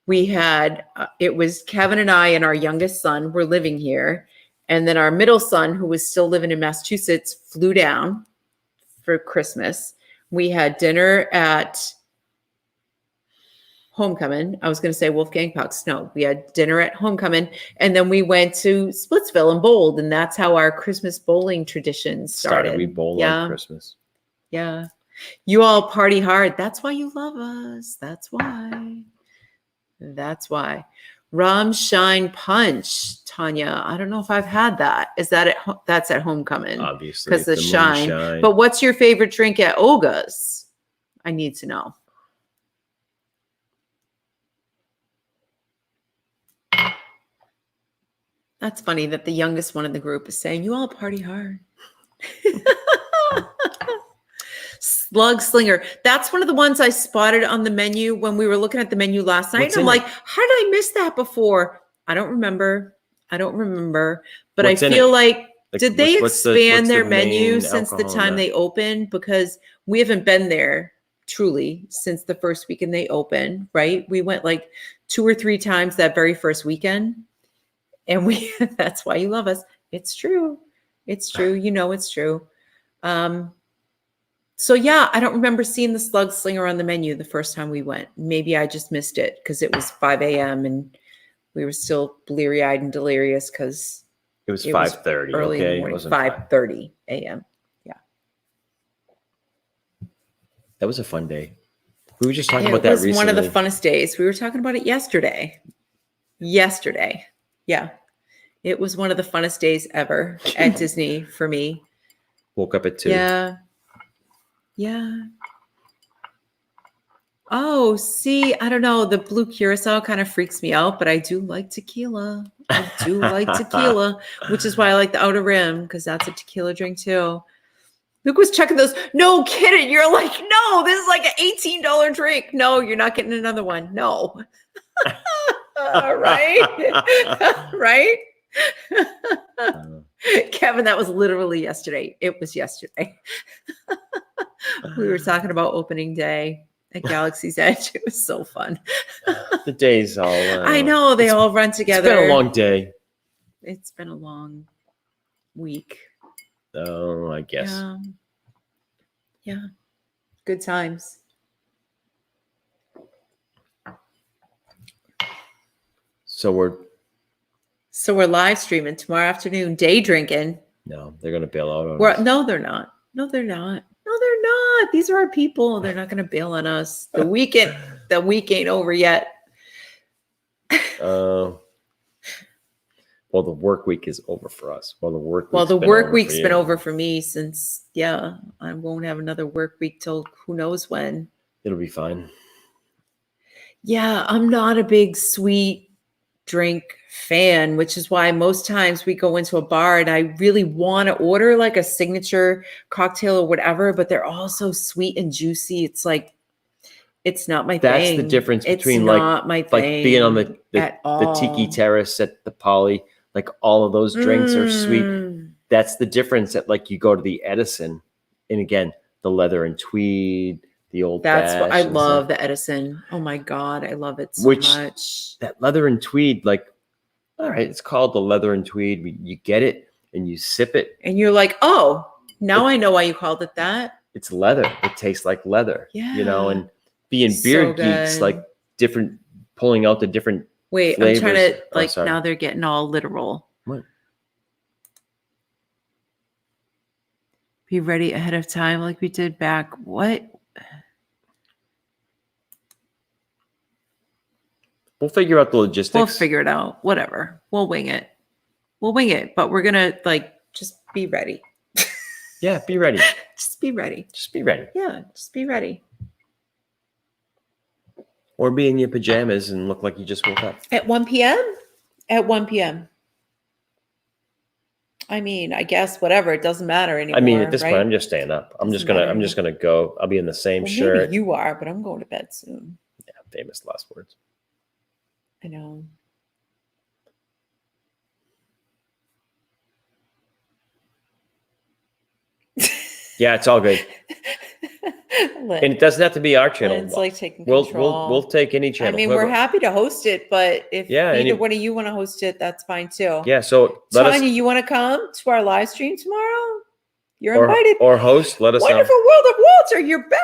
We had, it was Kevin and I and our youngest son were living here. And then our middle son, who was still living in Massachusetts, flew down for Christmas. We had dinner at Homecoming. I was going to say Wolfgang Puck's. No, we had dinner at Homecoming. And then we went to Splitsville and bowled. And that's how our Christmas bowling tradition started. We bowled on Christmas. Yeah. You all party hard. That's why you love us. That's why. Rum Shine Punch, Tanya. I don't know if I've had that. Is that that's at Homecoming? Obviously, because the shine. But what's your favorite drink at Olga's? I need to know. That's funny that the youngest one in the group is saying, you all party hard. Slug Slinger. That's one of the ones I spotted on the menu when we were looking at the menu last night. And I'm like, how did I miss that before? I don't remember. But I feel like, did they expand their menu since the time they opened? Because we haven't been there truly since the first weekend they opened, right? We went like 2 or 3 times that very first weekend. And that's why you love us. It's true. It's true. You know, it's true. So yeah, I don't remember seeing the slug slinger on the menu the first time we went. Maybe I just missed it because it was 5 a.m. and we were still bleary-eyed and delirious because It was 5:30. early in the Okay, it morning, wasn't 5:30 a.m. That was a fun day. We were just talking It about that was recently. one of the funnest days. We were talking about it yesterday. Yeah. It was one of the funnest days ever at Disney for me. Woke up at 2. Yeah. Oh, see, I don't know. The blue curacao kind of freaks me out, but I do like tequila. I do like tequila, which is why I like the Outer Rim, because that's a tequila drink too. Luke was checking those. No kidding. You're like, no, this is like an $18 drink. No, you're not getting another one. No. Right? Right? Kevin, that was literally yesterday. It was yesterday. We were talking about opening day at Galaxy's Edge. It was so fun. The days all. I know they all run together. It's been a long day. It's been a long week. Oh, I guess. Yeah. Good times. So we're live streaming tomorrow afternoon, day drinking. No, they're gonna bail out on us. No, they're not. No, they're not. These are our people. They're not gonna bail on us. The week ain't over yet. Well, the work week is over for us. The work week's been over for me since, I won't have another work week till who knows when. It'll be fine. Yeah, I'm not a big sweet drink fan, which is why most times we go into a bar and I really want to order like a signature cocktail or whatever, but they're all so sweet and juicy. It's like, it's not my thing. That's the difference between like being on the Tiki Terrace at the Poly. Like all of those drinks are sweet. That's the difference that like you go to the Edison, and again, the leather and tweed, the old. That's what I love, the Edison. Oh my God, I love it so much. That leather and tweed, like, all right, it's called the leather and tweed. You get it and you sip it, and you're like, oh, now I know why you called it that. It's leather. It tastes like leather. Yeah, and being beer geeks, like different, pulling out the different. Wait, flavors. I'm trying to now they're getting all literal. What? Be ready ahead of time like we did back. What? We'll figure out the logistics. We'll figure it out. Whatever. We'll wing it. But we're going to just be ready. Yeah, be ready. Just be ready. Just be ready. Yeah, just be ready. Or be in your pajamas and look like you just woke up. At 1 p.m.? At 1 p.m. I mean, I guess whatever. It doesn't matter anymore. I mean, at this right? point, I'm just staying up. I'm just gonna go. I'll be in the same shirt. Maybe you are, but I'm going to bed soon. Yeah, famous last words. I know. Yeah, it's all good. And it doesn't have to be our channel. It's like taking control. We'll take any channel. I mean, we're happy to host it, but if either one of you want to host it, that's fine too. Yeah, so Tanya, you want to come to our live stream tomorrow? You're invited. Or host, let us know. Wonderful World of Walter, you're back.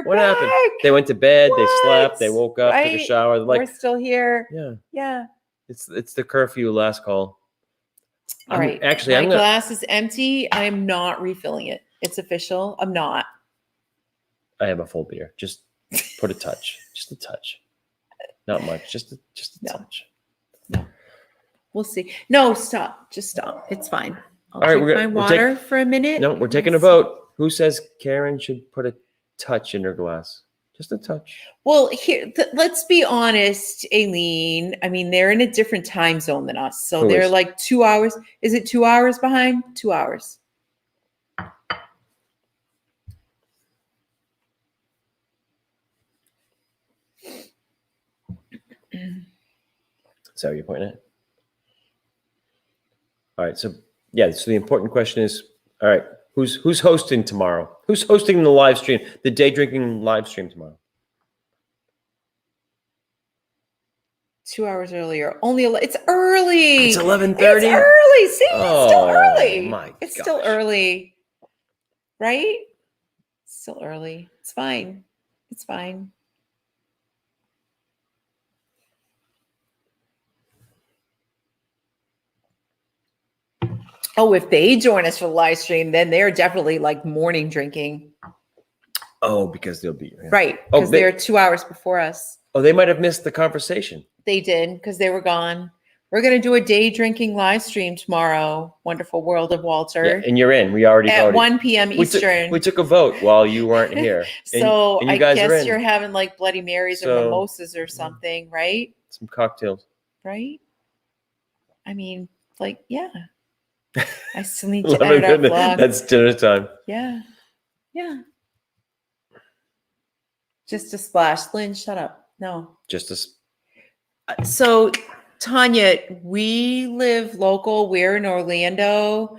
What happened? They went to bed, they slept, they woke up, took a shower. Like, we're still here. Yeah. It's the curfew last call. All right. My glass is empty. I am not refilling it. It's official. I'm not. I have a full beer. Just put a touch. Just a touch. Not much. Just a touch. No. We'll see. No, stop. Just stop. It's fine. I'll All right, drink my water for a minute. No, we're taking a vote. Who says Karen should put a touch in her glass? Just a touch. Well, here, let's be honest, Aileen. I mean, they're in a different time zone than us. So they're like 2 hours. Is it 2 hours behind? 2 hours. Is that what you're pointing at? All right. So the important question is, all right, who's hosting tomorrow? Who's hosting the live stream, the day drinking live stream tomorrow? 2 hours earlier. It's early. It's 11:30. It's early. See, it's still Oh, early. my It's still gosh. early, right? It's still early. It's fine. It's fine. Oh, if they join us for the live stream, then they're definitely like morning drinking. Oh, because they'll be Right. Oh, Because they're 2 hours before us. Oh, they might have missed the conversation. They did because they were gone. We're going to do a day drinking live stream tomorrow. Wonderful World of Walter. Yeah, and you're in. We already at voted. 1 p.m. Eastern. We took a vote while you weren't here. So and you I guys are guess in. you're having like Bloody Marys or mimosas or something, right? Some cocktails. Right? I mean, like, yeah. I still need to edit our vlog. That's dinner time. Yeah. Yeah. Just a splash. Lynn, shut up. No. Just a So, Tanya, we live local. We're in Orlando.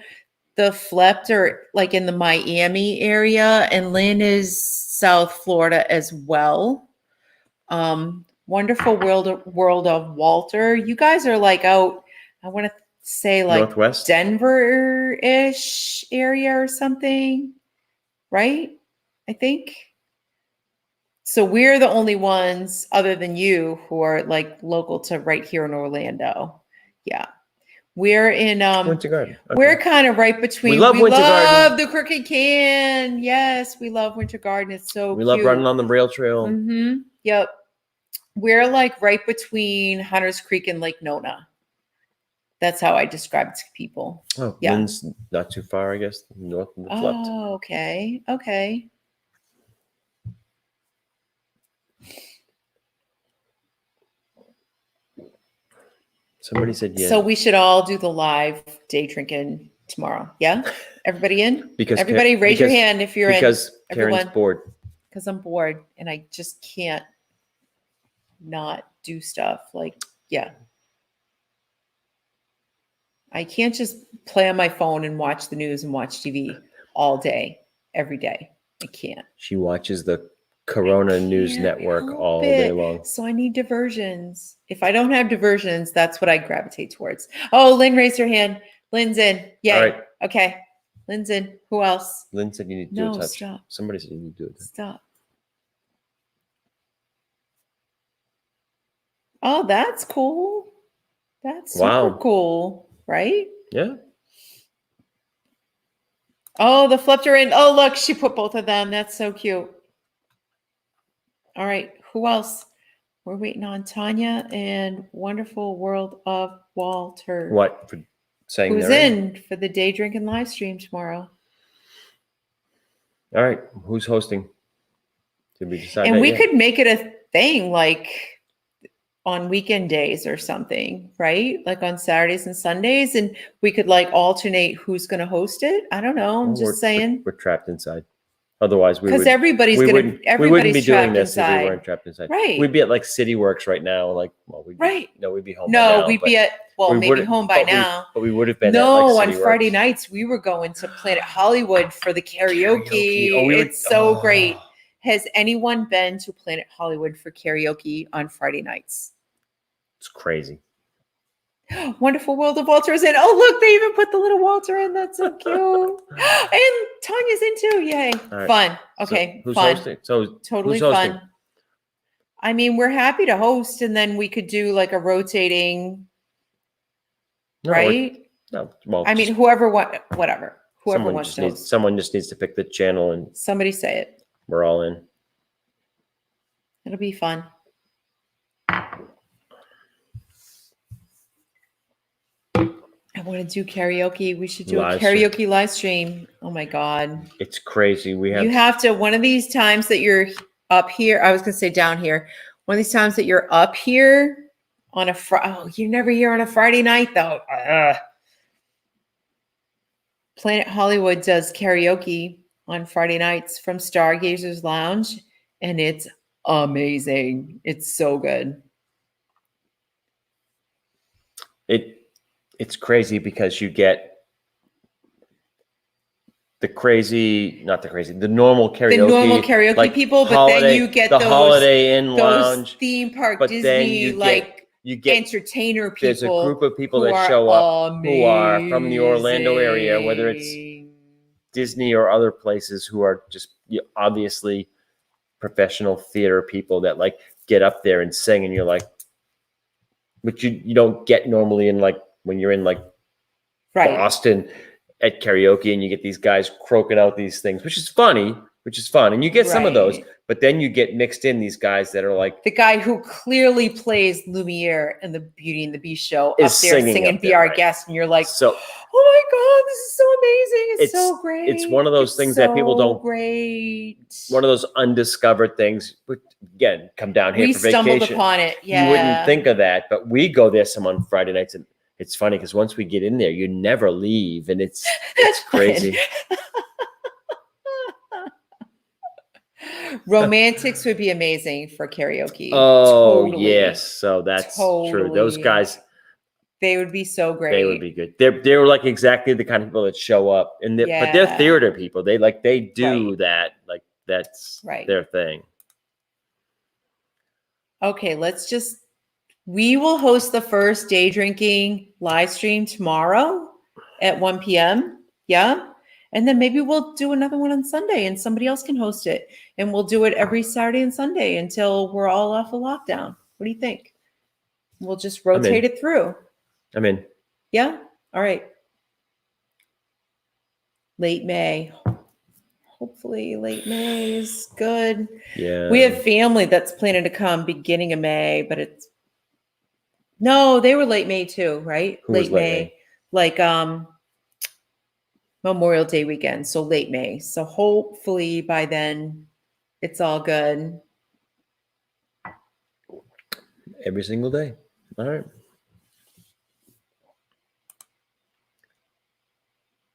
The Flept are like in the Miami area, and Lynn is South Florida as well. Wonderful world of Walter. You guys are like out, I want to say like Northwest Denver-ish area or something, right? I think. So we're the only ones other than you who are like local to right here in Orlando. Yeah. We're in Winter Garden. Okay. We're kind of right between. We love Winter Garden. The Crooked Can. Yes, we love Winter Garden. It's so we cute. love running on the rail trail. Mm-hmm. Yep. We're like right between Hunters Creek and Lake Nona. That's how I describe it to people. Oh, yeah. Lynn's not too far, I guess, north of the Flept. Oh, okay. Okay. Somebody said yeah. So we should all do the live day drinking tomorrow. Yeah? Everybody in? Because everybody raise your hand if you're because in. Karen's Everyone. bored. Because I'm bored and I just can't not do stuff. Like, yeah. I can't just play on my phone and watch the news and watch TV all day, every day. I can't. She watches the Corona News Network all day long. So I need diversions. If I don't have diversions, that's what I gravitate towards. Oh, Lynn raised her hand. Lynn's in. Yay. All right. Okay. Lynn's in. Who else? Lynn said you need to do a touch. Stop. Somebody said you need to do it. Stop. Oh, that's cool. That's super cool, right? Yeah. Oh, the flipped her in. Oh, look, she put both of them. That's so cute. All right. Who else? We're waiting on Tanya and Wonderful World of Walter. What? For saying who's in for the day drinking live stream tomorrow? All right. Who's hosting? Did we decide? And we could make it a thing like on weekend days or something, right? Like on Saturdays and Sundays. And we could like alternate who's going to host it. I don't know. I'm just saying. We're trapped inside. Otherwise, we would. Because everybody's we going to, everybody's be doing this inside. if we weren't trapped inside. Right. We'd be at like City Works right now. Like, well, we'd be, right. No, we'd be home. No, by now, we'd be at, well, maybe home by now. But we would have been no, at like on City Friday Works. nights, we were going to Planet Hollywood for the karaoke. Oh, it's so great. Has anyone been to Planet Hollywood for karaoke on Friday nights? It's crazy. Wonderful World of Walter is in. Oh, look, they even put the little Walter in. That's so cute. And Tanya's in too. Yay. Right. Fun. Okay. So who's fun. hosting? So totally who's hosting? fun. I mean, we're happy to host, and then we could do like a rotating, right? No, well, I mean, whatever. Whoever wants to host. Someone just needs to pick the channel and Somebody say it. we're all in. It'll be fun. I want to do karaoke. We should do a karaoke live stream. Oh my God. It's crazy. You have to, one of these times that you're up here, I was going to say down here, one of these times that you're up here on a you're never here on a Friday night though. Planet Hollywood does karaoke on Friday nights from Stargazer's Lounge, and it's amazing. It's so good. It's crazy because you get the normal karaoke. Like people, but then you get the those Holiday Inn those Lounge theme park but Disney then you get entertainer people. there's a group of people who that are show up who are from the Orlando area, whether it's amazing. Disney or other places, who are just obviously professional theater people that like get up there and sing, and you're like, but you don't get normally in like when you're in like right. Boston at karaoke and you get these guys croaking out these things, which is funny, which is fun. And you get some of those, Right. but then you get mixed in these guys that are like The guy who clearly plays Lumiere in the Beauty and the Beast show Is up there singing singing up Be there, Our right. Guest, and you're like, so oh my God, this is so amazing. It's so great. it's one of those It's things that people so don't great. one of those undiscovered things. But again, come down here We for stumbled vacation. upon it. Yeah. You wouldn't think of that, but we go there some on Friday nights, and it's funny because once we get in there, you never leave, and it's crazy. Romantics would be amazing for karaoke. Oh Totally. yes, so that's true. Those Totally. guys, They would be so great. they would be good. They were like exactly the kind of people that show up, and but they're Yeah. theater people. They do Right. that. Like that's Right. their thing. Okay, we will host the first day drinking live stream tomorrow at 1 p.m. Yeah. And then maybe we'll do another one on Sunday and somebody else can host it. And we'll do it every Saturday and Sunday until we're all off of lockdown. What do you think? We'll just rotate it through. I'm in. Yeah. All right. Late May. Hopefully late May is good. Yeah. We have family that's planning to come beginning of May, but no, they were late May too, right? Who was late May? Like Memorial Day weekend, so late May. So hopefully by then it's all good. Every single day. All right.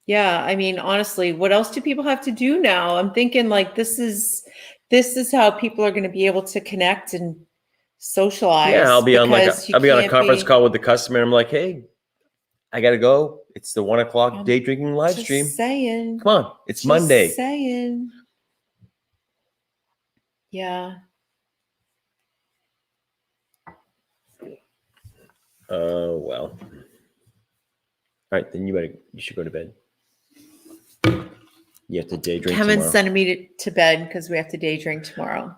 Yeah, I mean, honestly, what else do people have to do now? I'm thinking like this is how people are going to be able to connect and socialize. Yeah, I'll be on a conference call. call with the customer. And I'm like, hey, I gotta go. It's the 1 o'clock day drinking live stream. Saying. Come on, it's Monday. Saying. Yeah. Oh well. All right, then you should go to bed. You have to day drink Kevin's tomorrow. sending me to bed because we have to day drink tomorrow.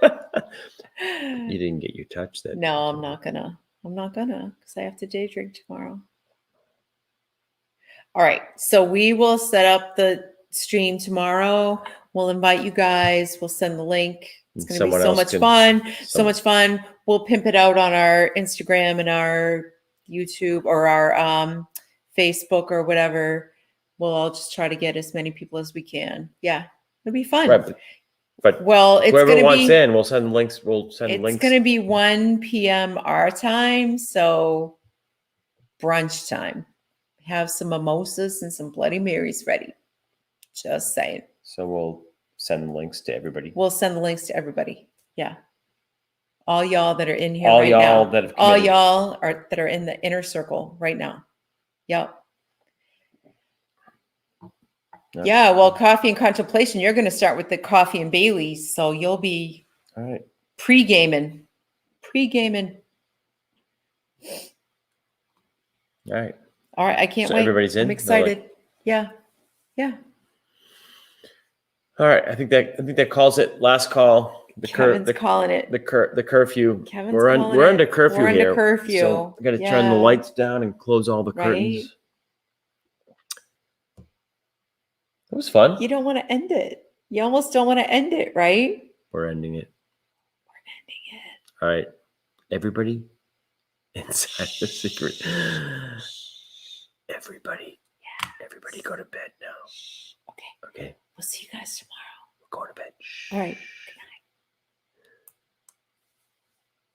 You didn't get your touch that. No, I'm not gonna because I have to day drink tomorrow. All right, so we will set up the stream tomorrow. We'll invite you guys. We'll send the link. It's going to be so much fun. So much fun. We'll pimp it out on our Instagram and our YouTube or our Facebook or whatever. We'll all just try to get as many people as we can. Yeah, it'll be fun. Right, but well, it's whoever gonna wants be, in, we'll send links. We'll send links. It's going to be 1 p.m. our time, so brunch time. Have some mimosas and some Bloody Marys ready. Just saying. So we'll send links to everybody. We'll send the links to everybody. Yeah. All y'all that are in here all right y'all now. That have all committed. y'all that are in the inner circle right now. Yep. Yep. Yeah, well, coffee and contemplation, you're going to start with the coffee and Bailey's, so you'll be all right. Pre-gaming. All right. All right, I can't wait. Everybody's in. I'm excited. Yeah. All right, I think that calls it. Last call. Kevin's calling it. The curfew. Kevin's we're under curfew We're here. under curfew. So I got to turn the lights down and close all the Right. curtains. It was fun. You don't want to end it. You almost don't want to end it, right? We're ending it. All right, everybody. Inside the secret. Everybody. Yeah. Everybody go to bed now. Okay. We'll see you guys tomorrow. We're going to bed. Shh. All right. Good night.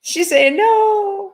She's saying no.